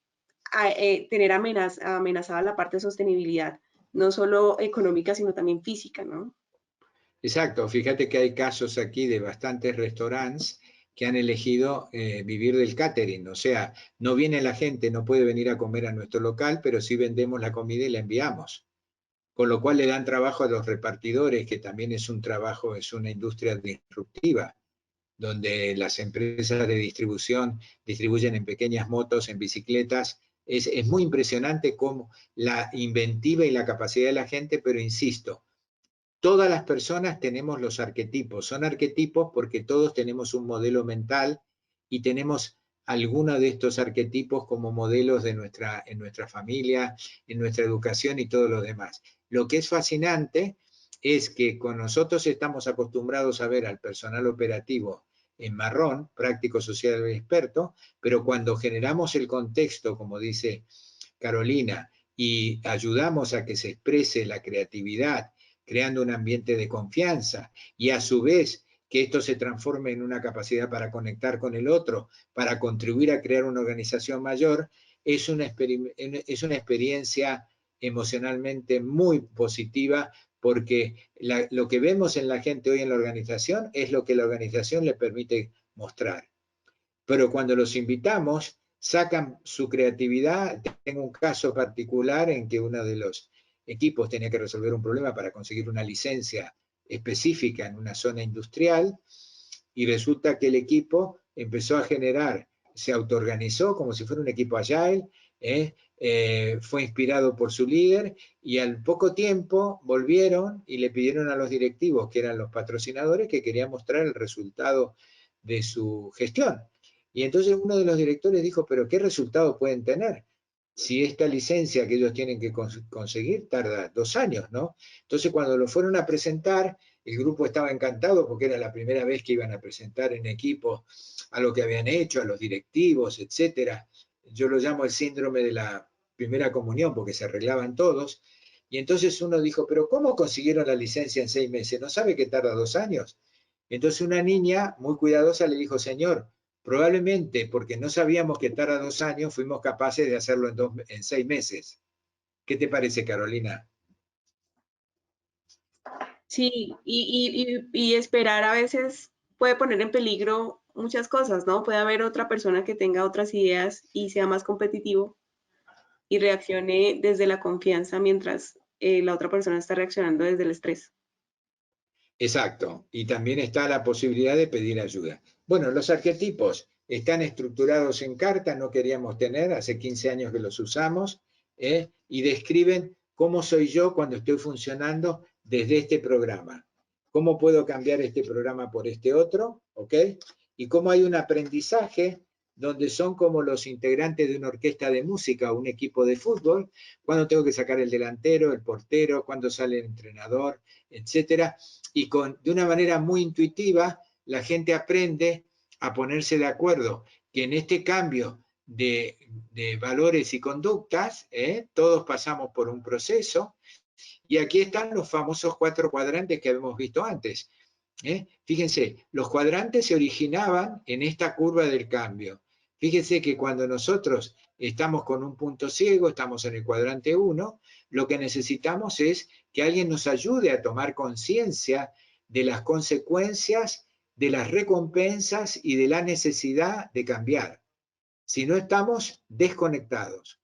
tener amenazada la parte de sostenibilidad, no solo económica, sino también física, ¿no? Exacto, fíjate que hay casos aquí de bastantes restaurantes que han elegido vivir del catering, o sea, no viene la gente, no puede venir a comer a nuestro local, pero sí vendemos la comida y la enviamos. Con lo cual le dan trabajo a los repartidores, que también es un trabajo, es una industria disruptiva. donde las empresas de distribución distribuyen en pequeñas motos, en bicicletas. Es muy impresionante cómo la inventiva y la capacidad de la gente, pero insisto, todas las personas tenemos los arquetipos. Son arquetipos porque todos tenemos un modelo mental y tenemos algunos de estos arquetipos como modelos en nuestra familia, en nuestra educación y todo lo demás. Lo que es fascinante es que con nosotros estamos acostumbrados a ver al personal operativo en marrón, práctico, social y experto, pero cuando generamos el contexto, como dice Carolina, y ayudamos a que se exprese la creatividad, creando un ambiente de confianza, y a su vez que esto se transforme en una capacidad para conectar con el otro, para contribuir a crear una organización mayor, es una experiencia emocionalmente muy positiva, porque lo que vemos en la gente hoy en la organización es lo que la organización le permite mostrar. Pero cuando los invitamos, sacan su creatividad. Tengo un caso particular en que uno de los equipos tenía que resolver un problema para conseguir una licencia específica en una zona industrial, y resulta que el equipo empezó a generar, se autoorganizó como si fuera un equipo agile, fue inspirado por su líder, y al poco tiempo volvieron y le pidieron a los directivos, que eran los patrocinadores, que querían mostrar el resultado de su gestión. Y entonces uno de los directores dijo, pero ¿qué resultado pueden tener? Si esta licencia que ellos tienen que conseguir tarda 2 años, ¿no? Entonces cuando lo fueron a presentar, el grupo estaba encantado porque era la primera vez que iban a presentar en equipo a lo que habían hecho, a los directivos, etcétera. Yo lo llamo el síndrome de la primera comunión, porque se arreglaban todos. Y entonces uno dijo, pero ¿cómo consiguieron la licencia en 6 meses? ¿No sabe que tarda 2 años? Entonces una niña muy cuidadosa le dijo, señor, probablemente porque no sabíamos que tarda 2 años, fuimos capaces de hacerlo en 6 meses. ¿Qué te parece, Carolina? Sí, y esperar a veces puede poner en peligro muchas cosas, ¿no? Puede haber otra persona que tenga otras ideas y sea más competitivo y reaccione desde la confianza mientras la otra persona está reaccionando desde el estrés. Exacto, y también está la posibilidad de pedir ayuda. Bueno, los arquetipos están estructurados en carta, no queríamos tener, hace 15 años que los usamos, y describen cómo soy yo cuando estoy funcionando desde este programa. ¿Cómo puedo cambiar este programa por este otro? ¿Ok? Y cómo hay un aprendizaje donde son como los integrantes de una orquesta de música o un equipo de fútbol, cuando tengo que sacar el delantero, el portero, cuando sale el entrenador, etcétera, y de una manera muy intuitiva la gente aprende a ponerse de acuerdo que en este cambio de valores y conductas, todos pasamos por un proceso, y aquí están los famosos 4 cuadrantes que habíamos visto antes. Fíjense, los cuadrantes se originaban en esta curva del cambio. Fíjense que cuando nosotros estamos con un punto ciego, estamos en el cuadrante 1, lo que necesitamos es que alguien nos ayude a tomar conciencia de las consecuencias, de las recompensas y de la necesidad de cambiar. Si no, estamos desconectados.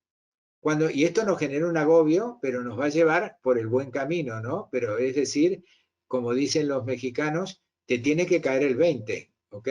Y esto nos genera un agobio, pero nos va a llevar por el buen camino, ¿no? Pero es decir, como dicen los mexicanos, te tiene que caer el 20, ¿ok?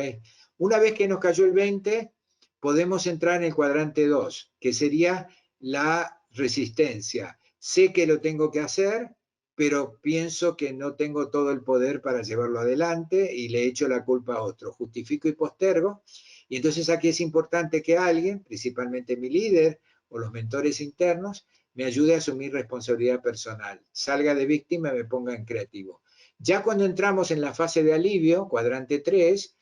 Una vez que nos cayó el 20, podemos entrar en el cuadrante 2, que sería la resistencia. Sé que lo tengo que hacer, pero pienso que no tengo todo el poder para llevarlo adelante y le echo la culpa a otro. Justifico y postergo. Y entonces aquí es importante que alguien, principalmente mi líder o los mentores internos, me ayude a asumir responsabilidad personal. Salga de víctima y me ponga en creativo. Ya cuando entramos en la fase de alivio, cuadrante 3,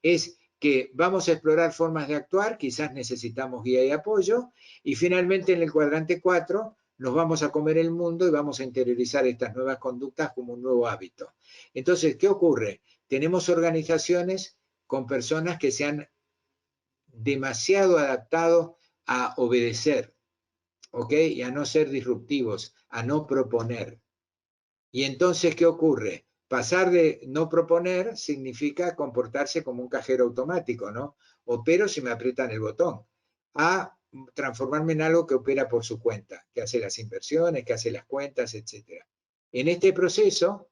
es que vamos a explorar formas de actuar, quizás necesitamos guía y apoyo, y finalmente en el cuadrante 4 nos vamos a comer el mundo y vamos a interiorizar estas nuevas conductas como un nuevo hábito. Entonces, ¿qué ocurre? Tenemos organizaciones con personas que se han demasiado adaptado a obedecer, ¿ok? Y a no ser disruptivos, a no proponer. Y entonces, ¿qué ocurre? Pasar de no proponer significa comportarse como un cajero automático, ¿no? Opero si me aprietan el botón, a transformarme en algo que opera por su cuenta, que hace las inversiones, que hace las cuentas, etc. En este proceso,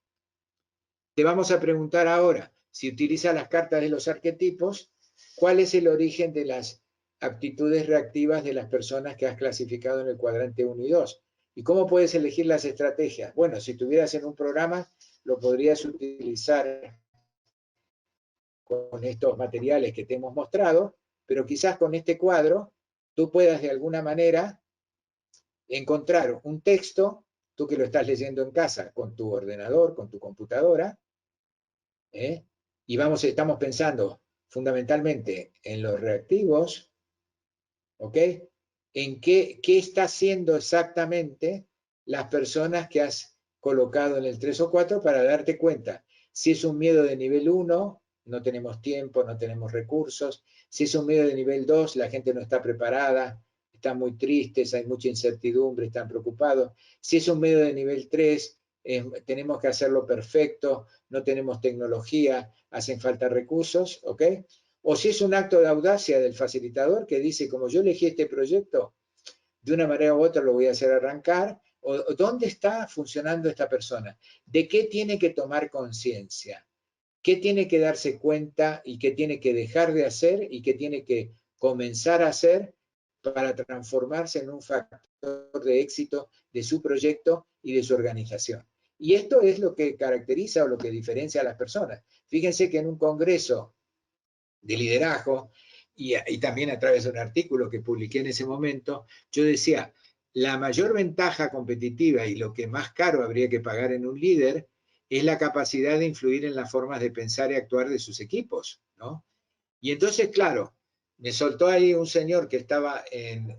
te vamos a preguntar ahora, si utiliza las cartas de los arquetipos, cuál es el origen de las aptitudes reactivas de las personas que has clasificado en el cuadrante 1 y 2. ¿Y cómo puedes elegir las estrategias? Bueno, si estuvieras en un programa, lo podrías utilizar con estos materiales que te hemos mostrado, pero quizás con este cuadro tú puedas de alguna manera encontrar un texto, tú que lo estás leyendo en casa con tu ordenador, con tu computadora, y estamos pensando fundamentalmente en los reactivos, ¿ok? En qué está haciendo exactamente las personas que has colocado en el 3 o 4 para darte cuenta. Si es un miedo de nivel 1, no tenemos tiempo, no tenemos recursos. Si es un miedo de nivel 2, la gente no está preparada, están muy tristes, hay mucha incertidumbre, están preocupados. Si es un miedo de nivel 3, tenemos que hacerlo perfecto, no tenemos tecnología, hacen falta recursos, ¿ok? O si es un acto de audacia del facilitador que dice, como yo elegí este proyecto, de una manera u otra lo voy a hacer arrancar, o dónde está funcionando esta persona, de qué tiene que tomar conciencia, qué tiene que darse cuenta y qué tiene que dejar de hacer y qué tiene que comenzar a hacer para transformarse en un factor de éxito de su proyecto y de su organización. Y esto es lo que caracteriza o lo que diferencia a las personas. Fíjense que en un congreso de liderazgo y también a través de un artículo que publiqué en ese momento, yo decía, la mayor ventaja competitiva y lo que más caro habría que pagar en un líder es la capacidad de influir en las formas de pensar y actuar de sus equipos, ¿no? Y entonces, claro, me soltó ahí un señor que estaba en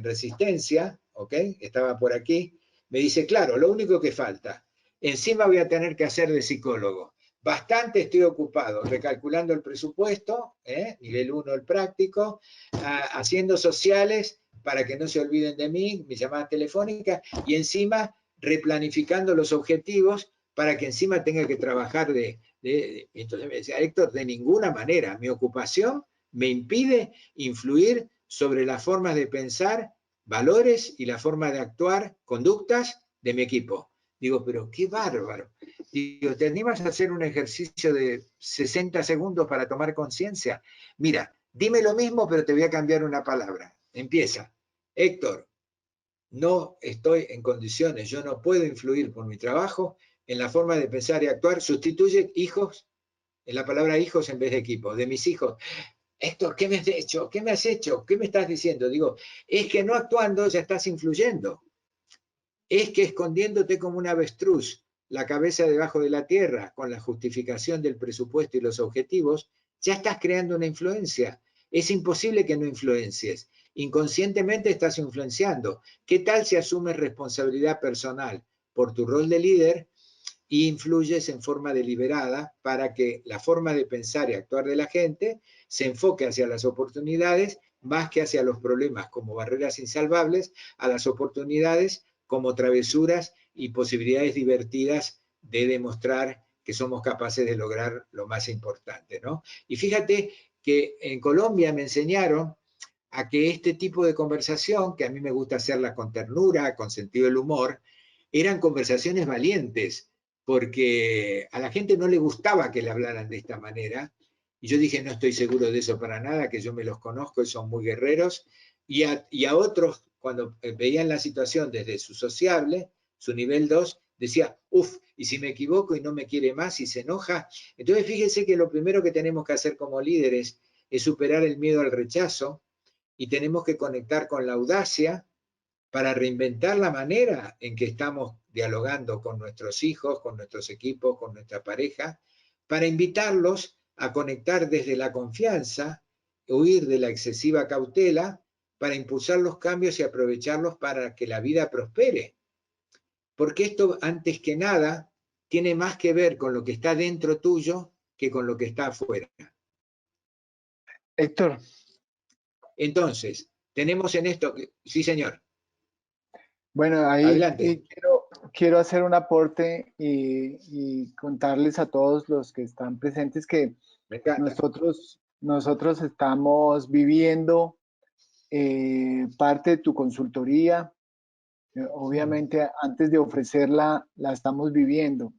Resistencia, ¿ok? Estaba por aquí, me dice, claro, lo único que falta, encima voy a tener que hacer de psicólogo. Bastante estoy ocupado, recalculando el presupuesto, nivel 1 el práctico, haciendo sociales para que no se olviden de mí, mis llamadas telefónicas, y encima replanificando los objetivos para que encima tenga que trabajar entonces me decía, Héctor, de ninguna manera, mi ocupación me impide influir sobre las formas de pensar, valores y la forma de actuar, conductas de mi equipo. Digo, pero qué bárbaro. Digo, ¿te animas a hacer un ejercicio de 60 segundos para tomar conciencia? Mira, dime lo mismo, pero te voy a cambiar una palabra. Empieza. Héctor, no estoy en condiciones, yo no puedo influir por mi trabajo en la forma de pensar y actuar. Sustituye hijos, en la palabra hijos en vez de equipo, de mis hijos. Héctor, ¿qué me has hecho? ¿Qué me has hecho? ¿Qué me estás diciendo? Digo, es que no actuando ya estás influyendo. Es que escondiéndote como un avestruz, la cabeza debajo de la tierra, con la justificación del presupuesto y los objetivos, ya estás creando una influencia. Es imposible que no influencies. Inconscientemente estás influenciando. ¿Qué tal si asumes responsabilidad personal por tu rol de líder y influyes en forma deliberada para que la forma de pensar y actuar de la gente se enfoque hacia las oportunidades más que hacia los problemas como barreras insalvables, a las oportunidades como travesuras y posibilidades divertidas de demostrar que somos capaces de lograr lo más importante, ¿no? Y fíjate que en Colombia me enseñaron a que este tipo de conversación, que a mí me gusta hacerla con ternura, con sentido del humor, eran conversaciones valientes, porque a la gente no le gustaba que le hablaran de esta manera. Y yo dije, no estoy seguro de eso para nada, que yo me los conozco y son muy guerreros. Y a otros, cuando veían la situación desde su sociable, su nivel 2, decía, uff, y si me equivoco y no me quiere más y se enoja. Entonces fíjense que lo primero que tenemos que hacer como líderes es superar el miedo al rechazo y tenemos que conectar con la audacia para reinventar la manera en que estamos dialogando con nuestros hijos, con nuestros equipos, con nuestra pareja, para invitarlos a conectar desde la confianza, huir de la excesiva cautela, para impulsar los cambios y aprovecharlos para que la vida prospere. Porque esto, antes que nada, tiene más que ver con lo que está dentro tuyo que con lo que está afuera. Héctor. Entonces, tenemos en esto, sí señor. Bueno, ahí Adelante. quiero hacer un aporte y contarles a todos los que están presentes que nosotros estamos viviendo parte de tu consultoría. Obviamente, antes de ofrecerla, la estamos viviendo.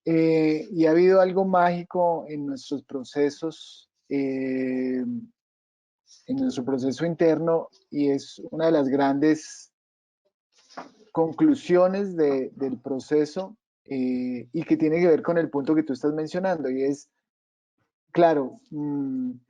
Y ha habido algo mágico en nuestros procesos, en nuestro proceso interno, y es una de las grandes conclusiones del proceso, y que tiene que ver con el punto que tú estás mencionando, y es, claro,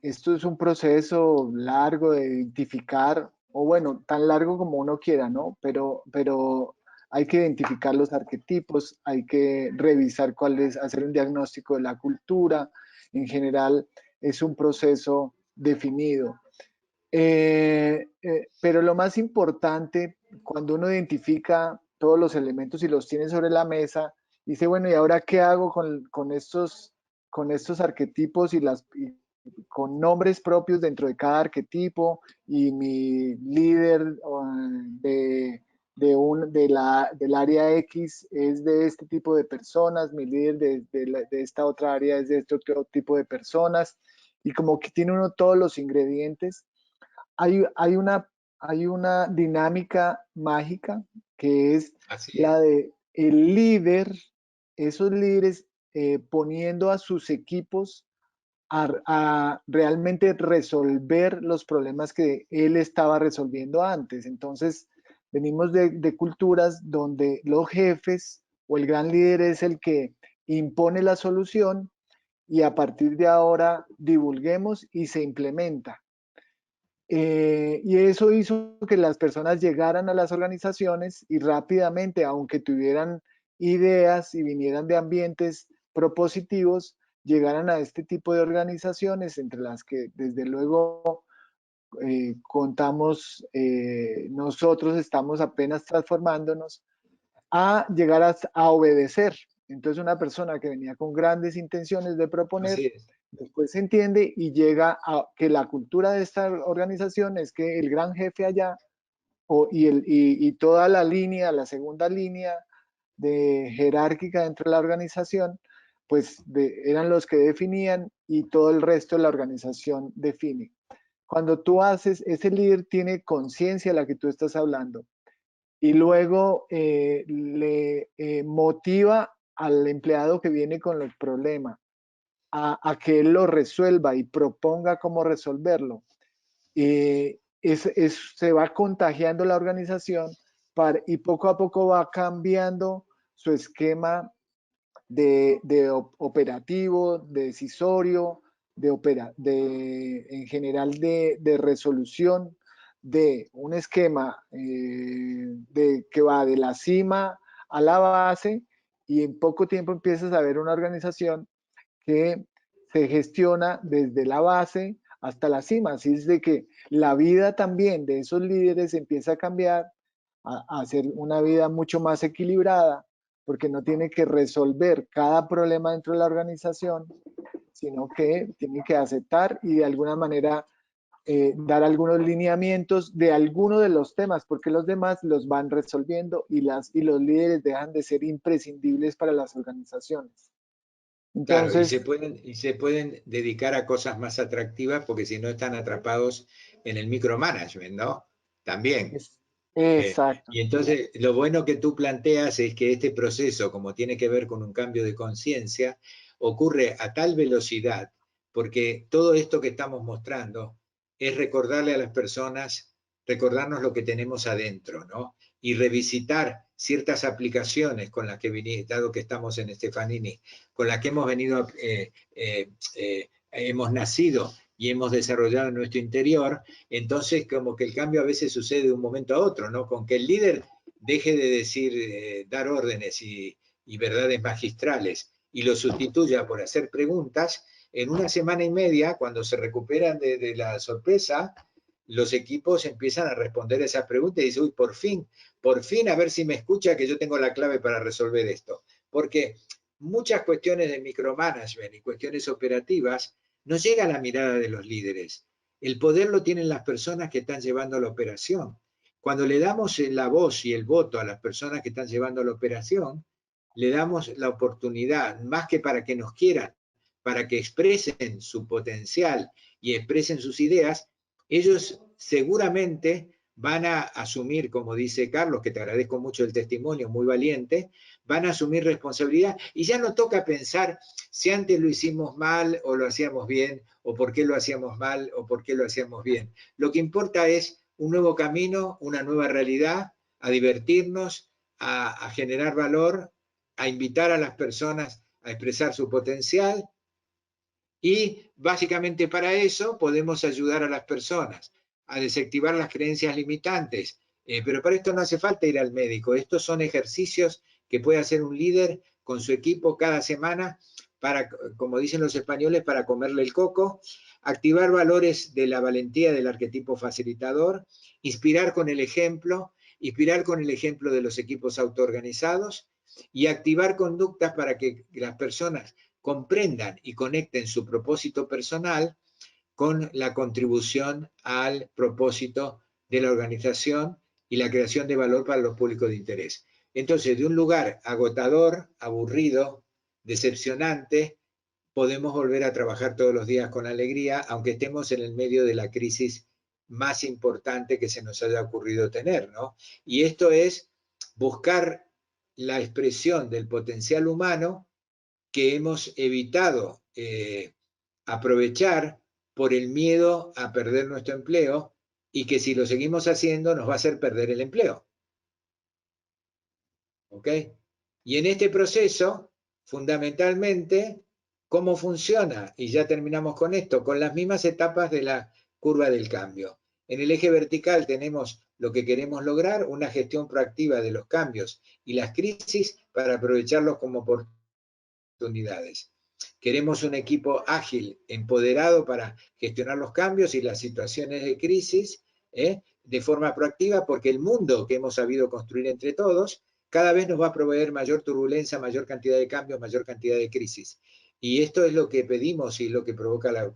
esto es un proceso largo de identificar, o bueno, tan largo como uno quiera, ¿no? Pero hay que identificar los arquetipos, hay que revisar cuál es, hacer un diagnóstico de la cultura. En general, es un proceso definido. Pero lo más importante, cuando uno identifica todos los elementos y los tiene sobre la mesa, dice, bueno, ¿y ahora qué hago con estos arquetipos y con nombres propios dentro de cada arquetipo? Y mi líder del área X es de este tipo de personas, mi líder de esta otra área es de este otro tipo de personas, y como que tiene uno todos los ingredientes. Hay una dinámica mágica que es Así la es. de el líder, esos líderes poniendo a sus equipos a realmente resolver los problemas que él estaba resolviendo antes. Entonces, venimos de culturas donde los jefes o el gran líder es el que impone la solución, y a partir de ahora divulguemos y se implementa. Y eso hizo que las personas llegaran a las organizaciones y rápidamente, aunque tuvieran ideas y vinieran de ambientes propositivos, llegaran a este tipo de organizaciones, entre las que desde luego contamos, nosotros estamos apenas transformándonos, a llegar a obedecer. Entonces una persona que venía con grandes intenciones de proponer, Así es. después se entiende y llega a que la cultura de esta organización es que el gran jefe allá y toda la línea, la segunda línea de jerárquica dentro de la organización, pues eran los que definían y todo el resto de la organización define. Cuando tú haces, ese líder tiene conciencia de la que tú estás hablando, y luego le motiva al empleado que viene con el problema a que él lo resuelva y proponga cómo resolverlo. Se va contagiando la organización y poco a poco va cambiando su esquema de operativo, de decisorio, en general de resolución, de un esquema que va de la cima a la base, y en poco tiempo empiezas a ver una organización que se gestiona desde la base hasta la cima. Así es de que la vida también de esos líderes empieza a cambiar, a ser una vida mucho más equilibrada, porque no tiene que resolver cada problema dentro de la organización, sino que tiene que aceptar y de alguna manera dar algunos lineamientos de alguno de los temas, porque los demás los van resolviendo, y los líderes dejan de ser imprescindibles para las organizaciones. Claro, y Entonces, se pueden dedicar a cosas más atractivas porque si no están atrapados en el micromanagement, ¿no? También. exacto. Y entonces lo bueno que tú planteas es que este proceso, como tiene que ver con un cambio de conciencia, ocurre a tal velocidad, porque todo esto que estamos mostrando es recordarle a las personas, recordarnos lo que tenemos adentro, ¿no? Y revisitar ciertas aplicaciones con las que dado que estamos en Stefanini, con las que hemos venido, hemos nacido y hemos desarrollado en nuestro interior. Entonces como que el cambio a veces sucede de un momento a otro, ¿no? Con que el líder deje de decir, dar órdenes y verdades magistrales y lo sustituya por hacer preguntas, en una semana y media, cuando se recuperan de la sorpresa, los equipos empiezan a responder esas preguntas y dicen, uy, por fin, a ver si me escucha que yo tengo la clave para resolver esto. Porque muchas cuestiones de micromanagement y cuestiones operativas no llega a la mirada de los líderes. El poder lo tienen las personas que están llevando la operación. Cuando le damos la voz y el voto a las personas que están llevando la operación, le damos la oportunidad, más que para que nos quieran, para que expresen su potencial y expresen sus ideas, ellos seguramente van a asumir, como dice Carlos, que te agradezco mucho el testimonio, muy valiente, van a asumir responsabilidad y ya no toca pensar si antes lo hicimos mal o lo hacíamos bien, o por qué lo hacíamos mal o por qué lo hacíamos bien. Lo que importa es un nuevo camino, una nueva realidad, a divertirnos, a generar valor, a invitar a las personas a expresar su potencial, y básicamente para eso podemos ayudar a las personas a desactivar las creencias limitantes. Pero para esto no hace falta ir al médico. Estos son ejercicios que puede hacer un líder con su equipo cada semana para, como dicen los españoles, para comerle el coco, activar valores de la valentía del arquetipo facilitador, inspirar con el ejemplo de los equipos autoorganizados y activar conductas para que las personas comprendan y conecten su propósito personal con la contribución al propósito de la organización y la creación de valor para los públicos de interés. Entonces, de un lugar agotador, aburrido, decepcionante, podemos volver a trabajar todos los días con alegría, aunque estemos en el medio de la crisis más importante que se nos haya ocurrido tener, ¿no? Y esto es buscar la expresión del potencial humano que hemos evitado aprovechar por el miedo a perder nuestro empleo, y que si lo seguimos haciendo nos va a hacer perder el empleo. ¿Ok? Y en este proceso, fundamentalmente, ¿cómo funciona? Y ya terminamos con esto, con las mismas etapas de la curva del cambio. En el eje vertical tenemos lo que queremos lograr, una gestión proactiva de los cambios y las crisis para aprovecharlos como oportunidades. Queremos un equipo ágil, empoderado para gestionar los cambios y las situaciones de crisis de forma proactiva, porque el mundo que hemos sabido construir entre todos cada vez nos va a proveer mayor turbulencia, mayor cantidad de cambios, mayor cantidad de crisis. Y esto es lo que pedimos y lo que provoca la...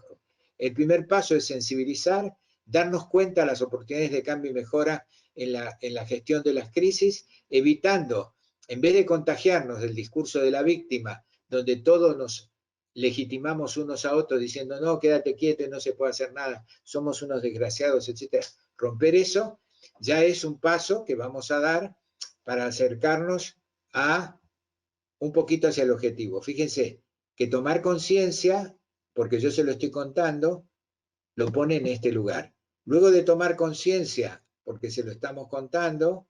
El primer paso es sensibilizar, darnos cuenta de las oportunidades de cambio y mejora en la gestión de las crisis, evitando, en vez de contagiarnos del discurso de la víctima, donde todos nos legitimamos unos a otros diciendo, no, quédate quieto, no se puede hacer nada, somos unos desgraciados, etc. Romper eso ya es un paso que vamos a dar para acercarnos a un poquito hacia el objetivo. Fíjense que tomar conciencia, porque yo se lo estoy contando, lo pone en este lugar. Luego de tomar conciencia, porque se lo estamos contando,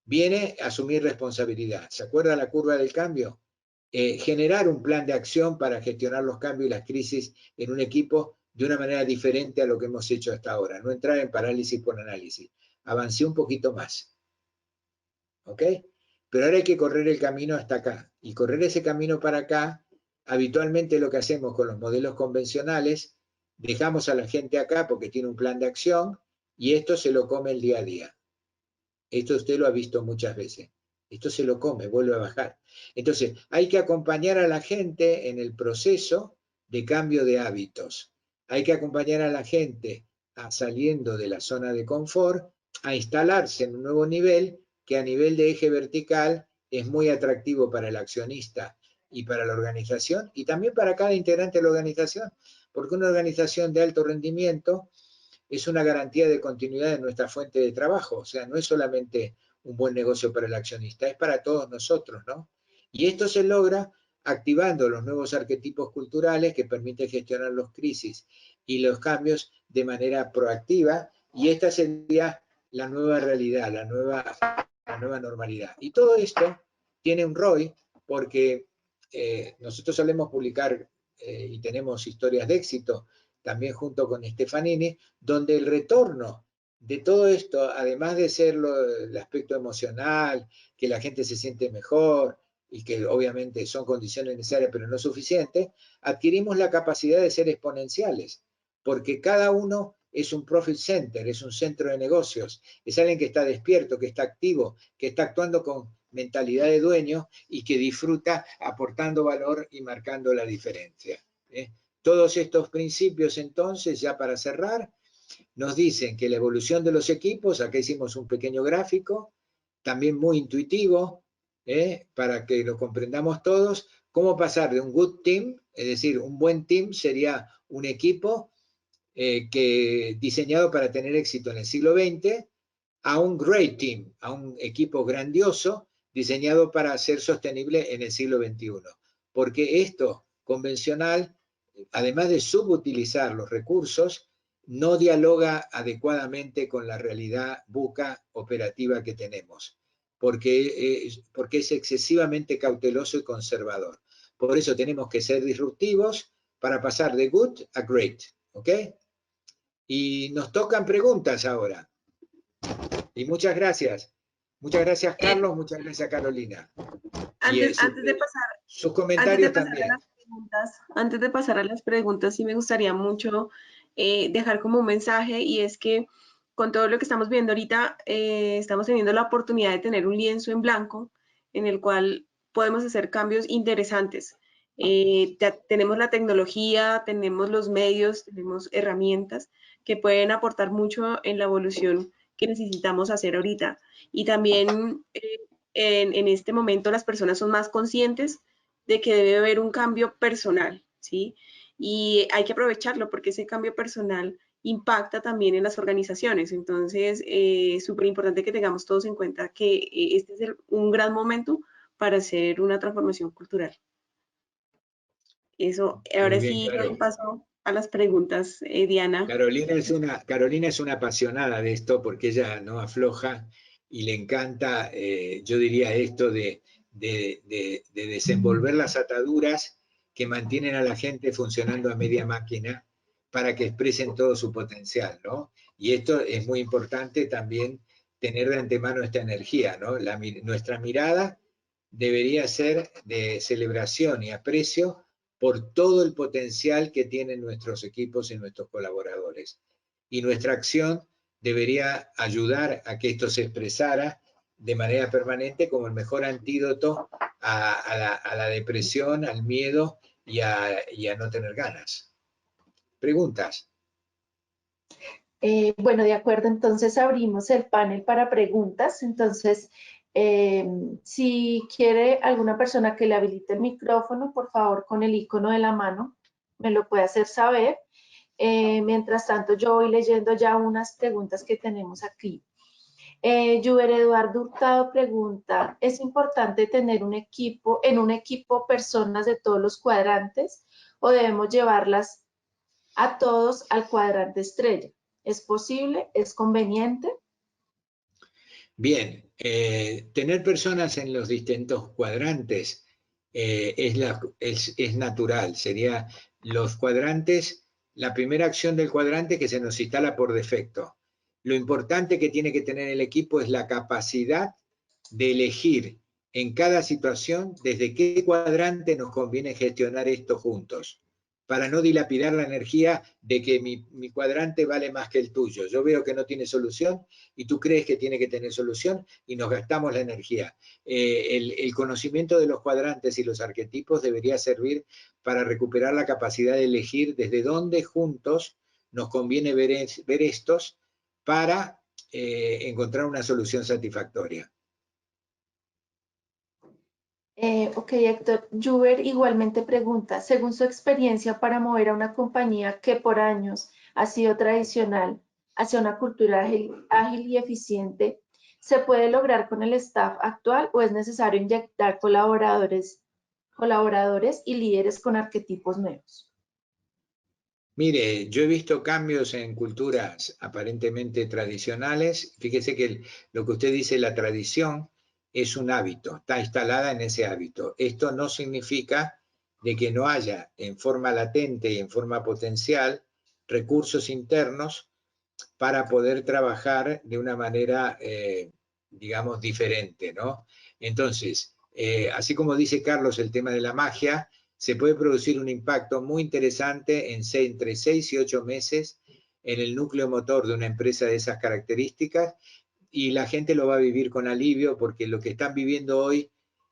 viene a asumir responsabilidad. ¿Se acuerda la curva del cambio? Generar un plan de acción para gestionar los cambios y las crisis en un equipo de una manera diferente a lo que hemos hecho hasta ahora. No entrar en parálisis por análisis. Avancé un poquito más. ¿Ok? Pero ahora hay que correr el camino hasta acá. Y correr ese camino para acá, habitualmente lo que hacemos con los modelos convencionales, dejamos a la gente acá porque tiene un plan de acción y esto se lo come el día a día. Esto usted lo ha visto muchas veces. Esto se lo come, vuelve a bajar. Entonces, hay que acompañar a la gente en el proceso de cambio de hábitos. Hay que acompañar a la gente saliendo de la zona de confort, a instalarse en un nuevo nivel que a nivel de eje vertical es muy atractivo para el accionista y para la organización, y también para cada integrante de la organización, porque una organización de alto rendimiento es una garantía de continuidad de nuestra fuente de trabajo. O sea, no es solamente un buen negocio para el accionista, es para todos nosotros, ¿no? Y esto se logra activando los nuevos arquetipos culturales que permiten gestionar las crisis y los cambios de manera proactiva, y esta sería la nueva realidad, la nueva normalidad. Y todo esto tiene un ROI porque nosotros solemos publicar y tenemos historias de éxito también junto con Stefanini, donde el retorno de todo esto, además de ser el aspecto emocional, que la gente se siente mejor y que obviamente son condiciones necesarias pero no suficientes, adquirimos la capacidad de ser exponenciales, porque cada uno es un profit center, es un centro de negocios, es alguien que está despierto, que está activo, que está actuando con mentalidad de dueño y que disfruta aportando valor y marcando la diferencia. Todos estos principios, entonces, ya para cerrar, nos dicen que la evolución de los equipos, acá hicimos un pequeño gráfico, también muy intuitivo, para que lo comprendamos todos, cómo pasar de un good team, es decir, un buen team sería un equipo diseñado para tener éxito en el siglo XX, a un great team, a un equipo grandioso diseñado para ser sostenible en el siglo XXI. Porque esto convencional, además de subutilizar los recursos, no dialoga adecuadamente con la realidad buca operativa que tenemos, porque es excesivamente cauteloso y conservador. Por eso tenemos que ser disruptivos para pasar de good a great, ¿ok? Y nos tocan preguntas ahora. Y muchas gracias. Muchas gracias, Carlos, muchas gracias, Carolina. Antes de sus comentarios pasar también. antes de pasar a las preguntas, sí me gustaría mucho dejar como un mensaje, y es que con todo lo que estamos viendo ahorita, estamos teniendo la oportunidad de tener un lienzo en blanco en el cual podemos hacer cambios interesantes. Tenemos la tecnología, tenemos los medios, tenemos herramientas que pueden aportar mucho en la evolución que necesitamos hacer ahorita. Y también en este momento las personas son más conscientes de que debe haber un cambio personal, ¿sí? Y hay que aprovecharlo porque ese cambio personal impacta también en las organizaciones. Entonces, es súper importante que tengamos todos en cuenta que este es un gran momento para hacer una transformación cultural. Eso, ahora Muy bien, sí, claro. paso a las preguntas, Diana. Carolina es una apasionada de esto porque ella no afloja y le encanta, yo diría, esto de desenvolver las ataduras que mantienen a la gente funcionando a media máquina para que expresen todo su potencial, ¿no? Y esto es muy importante también tener de antemano esta energía, ¿no? Nuestra mirada debería ser de celebración y aprecio por todo el potencial que tienen nuestros equipos y nuestros colaboradores. Y nuestra acción debería ayudar a que esto se expresara de manera permanente como el mejor antídoto a la depresión, al miedo y a no tener ganas. ¿Preguntas? Bueno, de acuerdo, entonces abrimos el panel para preguntas. Entonces, si quiere alguna persona que le habilite el micrófono, por favor, con el icono de la mano, me lo puede hacer saber. Mientras tanto, yo voy leyendo ya unas preguntas que tenemos aquí. Juber Eduardo Hurtado pregunta, ¿es importante tener en un equipo personas de todos los cuadrantes o debemos llevarlas a todos al cuadrante estrella? ¿Es posible? ¿Es conveniente? Bien, tener personas en los distintos cuadrantes es natural. Sería los cuadrantes, la primera acción del cuadrante que se nos instala por defecto. Lo importante que tiene que tener el equipo es la capacidad de elegir en cada situación desde qué cuadrante nos conviene gestionar esto juntos, para no dilapidar la energía de que mi cuadrante vale más que el tuyo. Yo veo que no tiene solución y tú crees que tiene que tener solución y nos gastamos la energía. El conocimiento de los cuadrantes y los arquetipos debería servir para recuperar la capacidad de elegir desde dónde juntos nos conviene ver estos para encontrar una solución satisfactoria. Ok, Héctor. Juber igualmente pregunta, según su experiencia para mover a una compañía que por años ha sido tradicional hacia una cultura ágil y eficiente, ¿se puede lograr con el staff actual o es necesario inyectar colaboradores y líderes con arquetipos nuevos? Mire, yo he visto cambios en culturas aparentemente tradicionales. Fíjese que lo que usted dice, la tradición, es un hábito, está instalada en ese hábito. Esto no significa de que no haya en forma latente y en forma potencial recursos internos para poder trabajar de una manera, digamos, diferente, ¿no? Entonces, así como dice Carlos, el tema de la magia, se puede producir un impacto muy interesante entre 6 y 8 meses en el núcleo motor de una empresa de esas características, y la gente lo va a vivir con alivio porque lo que están viviendo hoy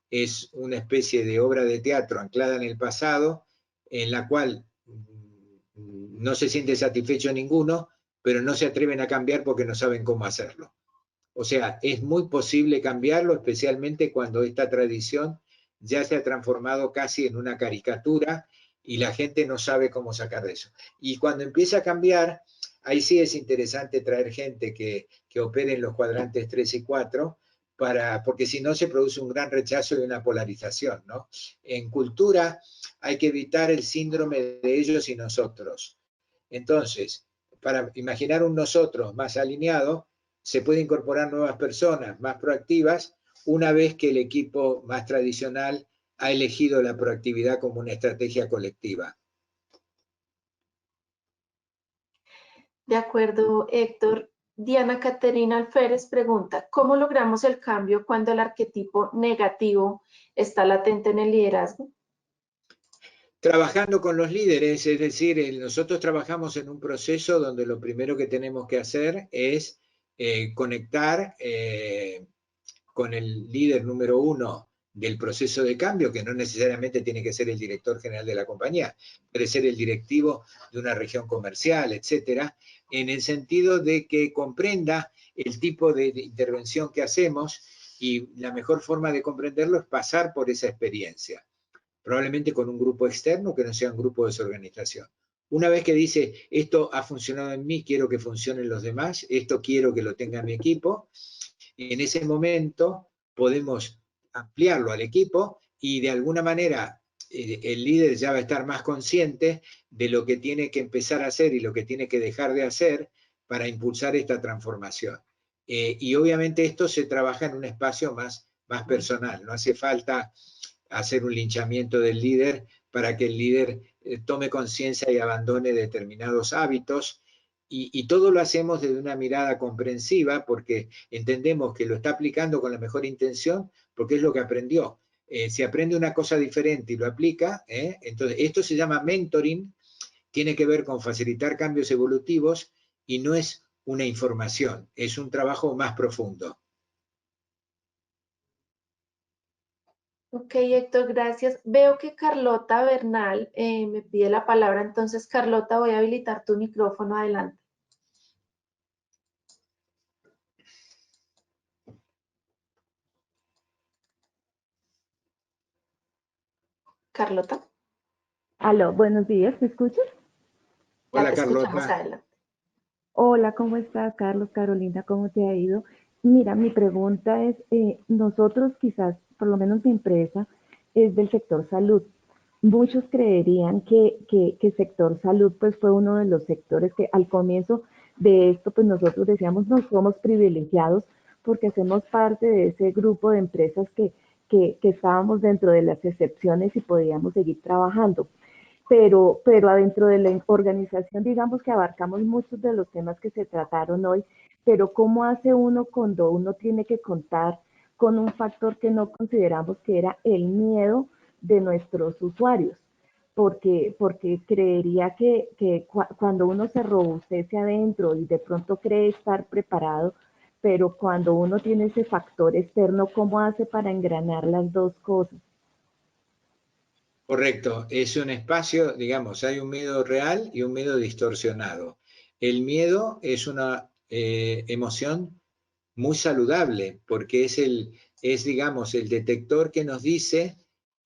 es una especie de obra de teatro anclada en el pasado, en la cual no se siente satisfecho ninguno, pero no se atreven a cambiar porque no saben cómo hacerlo. O sea, es muy posible cambiarlo, especialmente cuando esta tradición ya se ha transformado casi en una caricatura y la gente no sabe cómo sacar de eso. Y cuando empieza a cambiar, ahí sí es interesante traer gente que opere en los cuadrantes 3 y 4 porque si no se produce un gran rechazo y una polarización, ¿no? En cultura hay que evitar el síndrome de ellos y nosotros. Entonces, para imaginar un nosotros más alineado, se puede incorporar nuevas personas más proactivas una vez que el equipo más tradicional ha elegido la proactividad como una estrategia colectiva. De acuerdo, Héctor. Diana Caterina Alférez pregunta, ¿cómo logramos el cambio cuando el arquetipo negativo está latente en el liderazgo? Trabajando con los líderes, es decir, nosotros trabajamos en un proceso donde lo primero que tenemos que hacer es conectar con el líder número uno del proceso de cambio, que no necesariamente tiene que ser el director general de la compañía, puede ser el directivo de una región comercial, etcétera, en el sentido de que comprenda el tipo de intervención que hacemos, y la mejor forma de comprenderlo es pasar por esa experiencia, probablemente con un grupo externo que no sea un grupo de su organización. Una vez que dice, esto ha funcionado en mí, quiero que funcione en los demás, esto quiero que lo tenga mi equipo, en ese momento podemos ampliarlo al equipo y de alguna manera el líder ya va a estar más consciente de lo que tiene que empezar a hacer y lo que tiene que dejar de hacer para impulsar esta transformación. Y obviamente esto se trabaja en un espacio más personal, no hace falta hacer un linchamiento del líder para que el líder tome conciencia y abandone determinados hábitos. Y todo lo hacemos desde una mirada comprensiva porque entendemos que lo está aplicando con la mejor intención porque es lo que aprendió. Si aprende una cosa diferente y lo aplica, entonces esto se llama mentoring, tiene que ver con facilitar cambios evolutivos y no es una información, es un trabajo más profundo. Ok, Héctor, gracias. Veo que Carlota Bernal me pide la palabra, entonces Carlota, voy a habilitar tu micrófono, adelante. Carlota. Aló, buenos días, ¿me escuchas? Ya Hola, te escuchamos, Carlota. adelante. Hola, ¿cómo estás, Carlos? Carolina, ¿cómo te ha ido? Mira, mi pregunta es, nosotros quizás, por lo menos mi empresa, es del sector salud. Muchos creerían que sector salud pues fue uno de los sectores que al comienzo de esto pues nosotros decíamos no somos privilegiados porque hacemos parte de ese grupo de empresas que estábamos dentro de las excepciones y podíamos seguir trabajando. Pero adentro de la organización, digamos que abarcamos muchos de los temas que se trataron hoy, pero ¿cómo hace uno cuando uno tiene que contar con un factor que no consideramos que era el miedo de nuestros usuarios? Porque creería que cuando uno se robustece adentro y de pronto cree estar preparado, pero cuando uno tiene ese factor externo, ¿cómo hace para engranar las dos cosas? Correcto, es un espacio, digamos, hay un miedo real y un miedo distorsionado. El miedo es una emoción muy saludable porque digamos, el detector que nos dice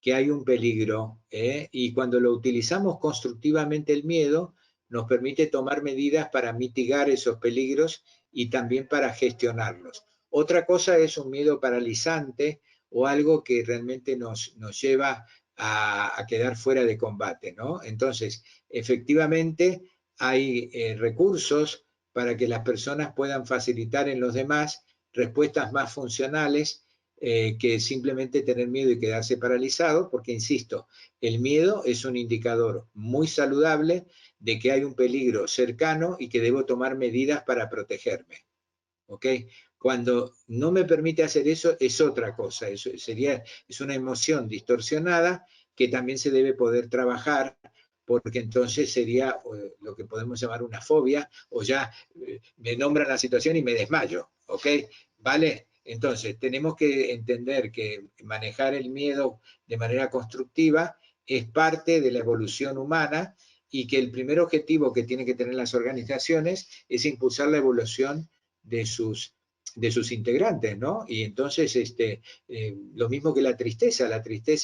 que hay un peligro, y cuando lo utilizamos constructivamente el miedo, nos permite tomar medidas para mitigar esos peligros y también para gestionarlos. Otra cosa es un miedo paralizante o algo que realmente nos lleva a quedar fuera de combate, ¿no? Entonces, efectivamente, hay recursos para que las personas puedan facilitar en los demás respuestas más funcionales que simplemente tener miedo y quedarse paralizado, porque, insisto, el miedo es un indicador muy saludable de que hay un peligro cercano y que debo tomar medidas para protegerme. ¿Ok? Cuando no me permite hacer eso, es otra cosa, es una emoción distorsionada que también se debe poder trabajar, porque entonces sería lo que podemos llamar una fobia, o ya me nombran la situación y me desmayo, ¿ok? ¿Vale? Entonces, tenemos que entender que manejar el miedo de manera constructiva es parte de la evolución humana y que el primer objetivo que tienen que tener las organizaciones es impulsar la evolución de sus integrantes, ¿no? Y entonces, lo mismo que la tristeza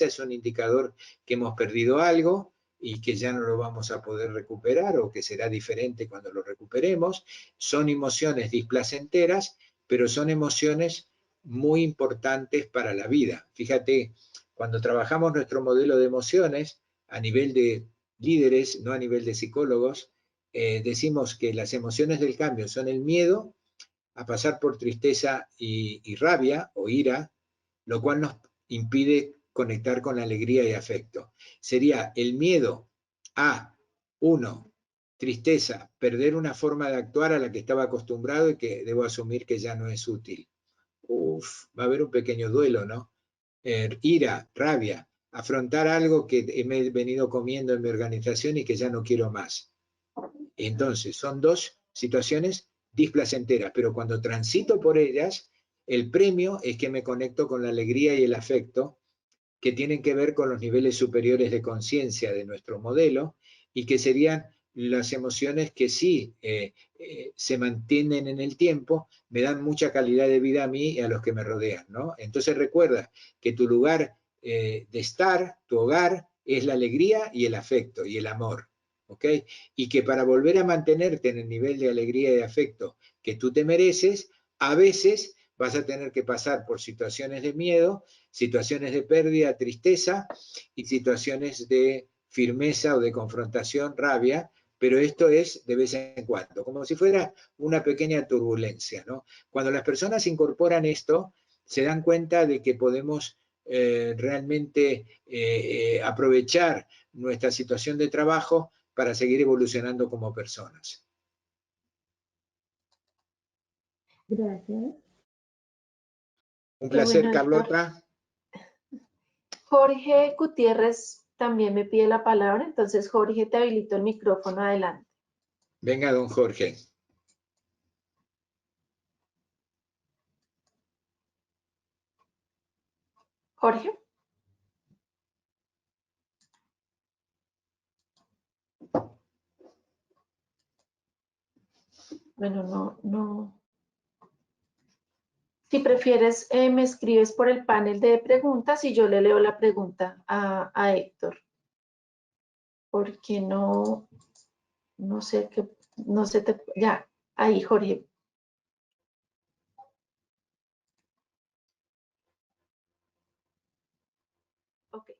es un indicador que hemos perdido algo y que ya no lo vamos a poder recuperar o que será diferente cuando lo recuperemos. Son emociones displacenteras, pero son emociones muy importantes para la vida. Fíjate, cuando trabajamos nuestro modelo de emociones a nivel de líderes, no a nivel de psicólogos, decimos que las emociones del cambio son el miedo a pasar por tristeza y rabia o ira, lo cual nos impide conectar con la alegría y afecto. Sería el miedo a, uno, tristeza, perder una forma de actuar a la que estaba acostumbrado y que debo asumir que ya no es útil. Uf, va a haber un pequeño duelo, ¿no? Ira, rabia, afrontar algo que me he venido comiendo en mi organización y que ya no quiero más. Entonces, son dos situaciones displacenteras, pero cuando transito por ellas, el premio es que me conecto con la alegría y el afecto que tienen que ver con los niveles superiores de conciencia de nuestro modelo y que serían las emociones que sí se mantienen en el tiempo, me dan mucha calidad de vida a mí y a los que me rodean, ¿no? Entonces recuerda que tu lugar de estar, tu hogar, es la alegría y el afecto y el amor, ¿ok? Y que para volver a mantenerte en el nivel de alegría y afecto que tú te mereces, a veces vas a tener que pasar por situaciones de miedo, situaciones de pérdida, tristeza y situaciones de firmeza o de confrontación, rabia, pero esto es de vez en cuando, como si fuera una pequeña turbulencia, ¿no? Cuando las personas incorporan esto, se dan cuenta de que podemos realmente aprovechar nuestra situación de trabajo para seguir evolucionando como personas. Gracias. Un Qué placer, bueno, Héctor. Carlota. Jorge Gutiérrez también me pide la palabra, entonces Jorge, te habilito el micrófono, adelante. Venga, don Jorge. Jorge. Bueno, no. Si prefieres, me escribes por el panel de preguntas y yo le leo la pregunta a Héctor. Porque no sé qué, no sé, ya, ahí, Jorge. Ok.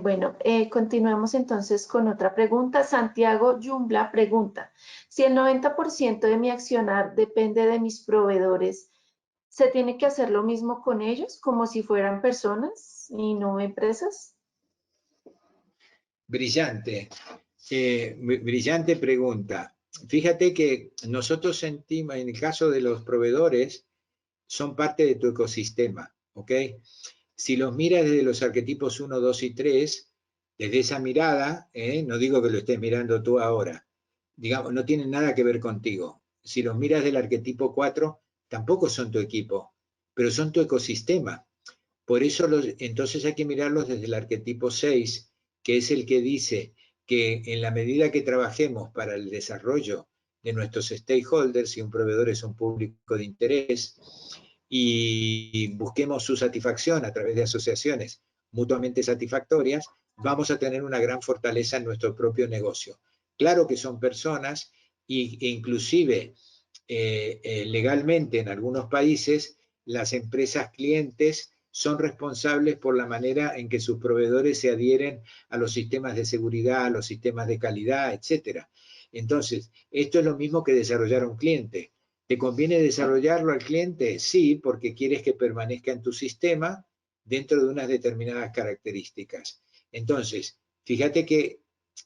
Bueno, continuamos entonces con otra pregunta. Santiago Yumbla pregunta, si el 90% de mi accionar depende de mis proveedores, ¿se tiene que hacer lo mismo con ellos, como si fueran personas y no empresas? Brillante. Brillante pregunta. Fíjate que nosotros sentimos, en el caso de los proveedores, son parte de tu ecosistema, ¿ok? Si los miras desde los arquetipos 1, 2 y 3, desde esa mirada, no digo que lo estés mirando tú ahora, digamos, no tienen nada que ver contigo. Si los miras del arquetipo 4, tampoco son tu equipo, pero son tu ecosistema. Por eso entonces hay que mirarlos desde el arquetipo 6, que es el que dice que en la medida que trabajemos para el desarrollo de nuestros stakeholders, si un proveedor es un público de interés, y busquemos su satisfacción a través de asociaciones mutuamente satisfactorias, vamos a tener una gran fortaleza en nuestro propio negocio. Claro que son personas e inclusive legalmente en algunos países las empresas clientes son responsables por la manera en que sus proveedores se adhieren a los sistemas de seguridad, a los sistemas de calidad, etc. Entonces, esto es lo mismo que desarrollar a un cliente. ¿Te conviene desarrollarlo al cliente? Sí, porque quieres que permanezca en tu sistema dentro de unas determinadas características. Entonces, fíjate que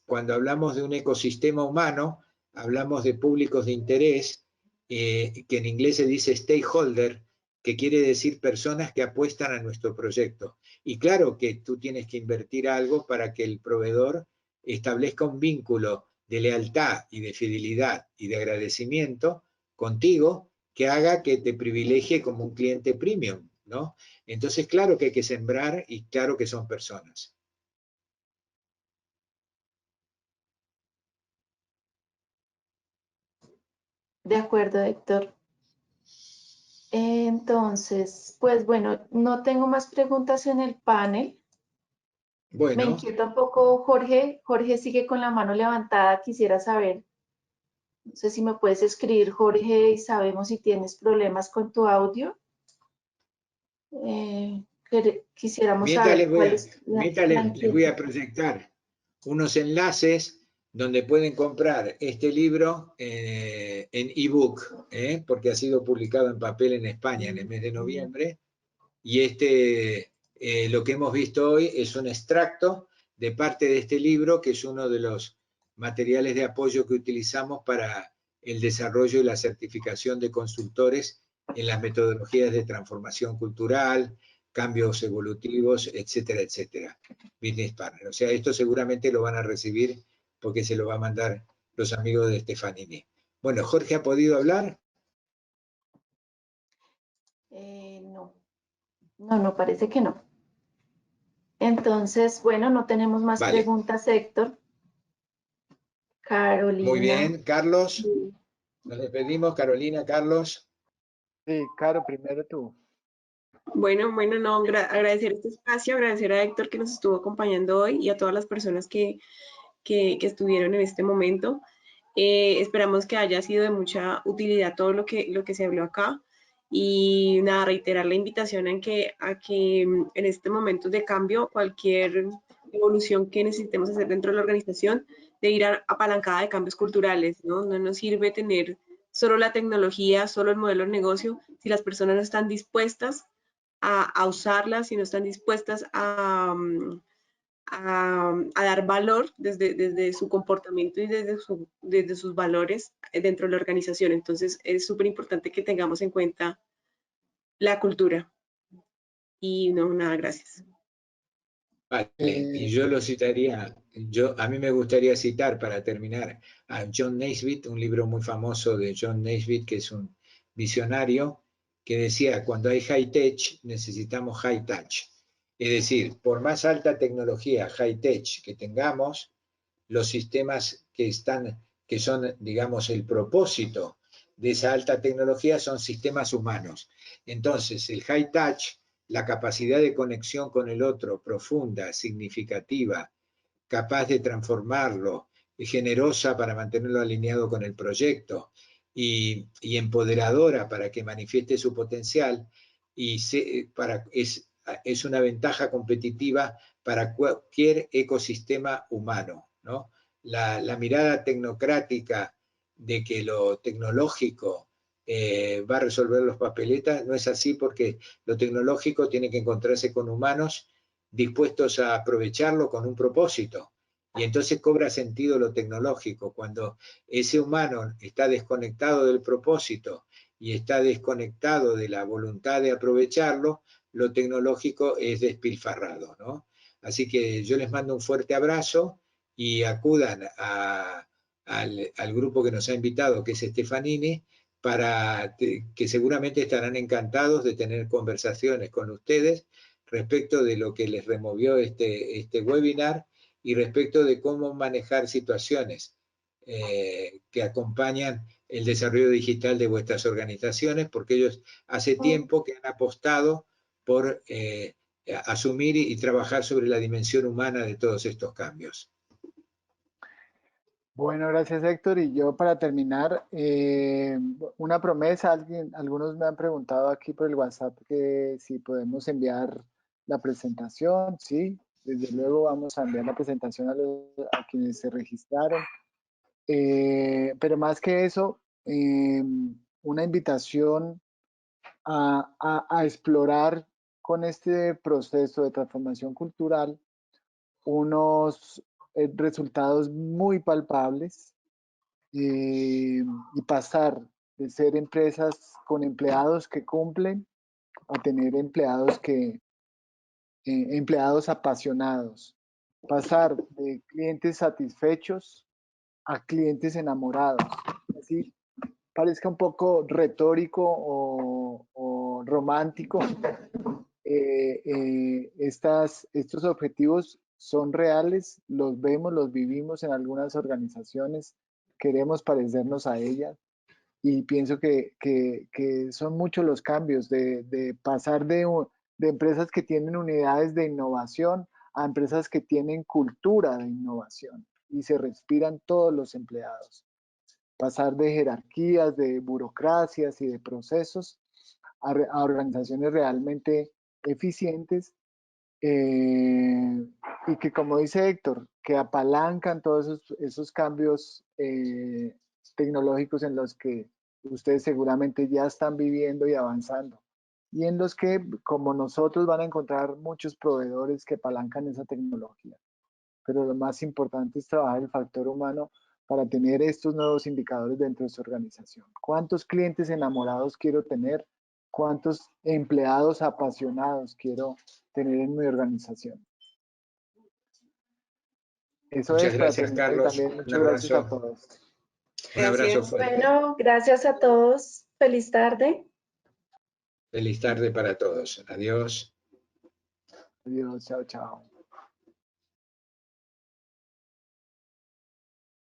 cuando hablamos de un ecosistema humano, hablamos de públicos de interés, que en inglés se dice stakeholder, que quiere decir personas que apuestan a nuestro proyecto. Y claro que tú tienes que invertir algo para que el proveedor establezca un vínculo de lealtad y de fidelidad y de agradecimiento contigo que haga que te privilegie como un cliente premium, ¿no? Entonces, claro que hay que sembrar y claro que son personas. De acuerdo, Héctor. Entonces, pues bueno, no tengo más preguntas en el panel. Me Bueno, inquieta un poco Jorge. Jorge sigue con la mano levantada. Quisiera saber, no sé si me puedes escribir, Jorge, y sabemos si tienes problemas con tu audio. Quisiéramos Mientras saber cuál es mientras la les voy a inquietud. proyectar unos enlaces donde pueden comprar este libro en ebook, porque ha sido publicado en papel en España en el mes de noviembre. Y lo que hemos visto hoy es un extracto de parte de este libro, que es uno de los materiales de apoyo que utilizamos para el desarrollo y la certificación de consultores en las metodologías de transformación cultural, cambios evolutivos, etcétera, etcétera. Business Partner. O sea, esto seguramente lo van a recibir porque se lo va a mandar los amigos de Stefanini. Bueno, ¿Jorge ha podido hablar? No, no, parece que no. Entonces, bueno, no tenemos más Vale. preguntas, Héctor. Carolina. Muy bien, Carlos. Nos despedimos, Carolina, Carlos. Sí, Caro, primero tú. Bueno, no, agradecer este espacio, agradecer a Héctor que nos estuvo acompañando hoy y a todas las personas que estuvieron en este momento. Esperamos que haya sido de mucha utilidad todo lo que se habló acá. Y nada, reiterar la invitación a que en este momento de cambio, cualquier evolución que necesitemos hacer dentro de la organización, de ir apalancada de cambios culturales, ¿no? No nos sirve tener solo la tecnología, solo el modelo de negocio, si las personas no están dispuestas a usarlas, si no están dispuestas a dar valor desde su comportamiento y desde sus valores dentro de la organización. Entonces, es súper importante que tengamos en cuenta la cultura. Y no, nada, gracias. Vale, y yo lo citaría, a mí me gustaría citar para terminar a John Naisbitt, un libro muy famoso de John Naisbitt, que es un visionario, que decía, cuando hay high tech, necesitamos high touch. Es decir, por más alta tecnología, high tech que tengamos, los sistemas que son, digamos, el propósito de esa alta tecnología son sistemas humanos. Entonces, el high touch, la capacidad de conexión con el otro profunda, significativa, capaz de transformarlo, generosa para mantenerlo alineado con el proyecto y empoderadora para que manifieste su potencial, es una ventaja competitiva para cualquier ecosistema humano, ¿no? La mirada tecnocrática de que lo tecnológico va a resolver los papeletas no es así, porque lo tecnológico tiene que encontrarse con humanos dispuestos a aprovecharlo con un propósito. Y entonces cobra sentido lo tecnológico. Cuando ese humano está desconectado del propósito y está desconectado de la voluntad de aprovecharlo, lo tecnológico es despilfarrado, ¿no? Así que yo les mando un fuerte abrazo y acudan al grupo que nos ha invitado, que es Stefanini, que seguramente estarán encantados de tener conversaciones con ustedes respecto de lo que les removió este webinar y respecto de cómo manejar situaciones que acompañan el desarrollo digital de vuestras organizaciones, porque ellos hace tiempo que han apostado por asumir y trabajar sobre la dimensión humana de todos estos cambios. Bueno, gracias Héctor. Y yo para terminar, una promesa, algunos me han preguntado aquí por el WhatsApp que si podemos enviar la presentación, sí, desde luego vamos a enviar la presentación a quienes se registraron. Pero más que eso, una invitación a explorar con este proceso de transformación cultural unos resultados muy palpables y pasar de ser empresas con empleados que cumplen a tener empleados apasionados, pasar de clientes satisfechos a clientes enamorados. Así parezca un poco retórico o romántico, estos objetivos son reales, los vemos, los vivimos en algunas organizaciones, queremos parecernos a ellas y pienso que son muchos los cambios de pasar de empresas que tienen unidades de innovación a empresas que tienen cultura de innovación y se respiran todos los empleados. Pasar de jerarquías, de burocracias y de procesos a organizaciones realmente eficientes y que, como dice Héctor, que apalancan todos esos cambios tecnológicos en los que ustedes seguramente ya están viviendo y avanzando, y en los que, como nosotros, van a encontrar muchos proveedores que apalancan esa tecnología. Pero lo más importante es trabajar el factor humano para tener estos nuevos indicadores dentro de su organización. ¿Cuántos clientes enamorados quiero tener? ¿Cuántos empleados apasionados quiero tener en mi organización? Eso Muchas es para gracias, terminar, y Carlos. también Un muchas gracias a abrazo. todos. Un abrazo Gracias. fuerte. Bueno, gracias a todos. Feliz tarde. Feliz tarde para todos. Adiós. Adiós, chao, chao.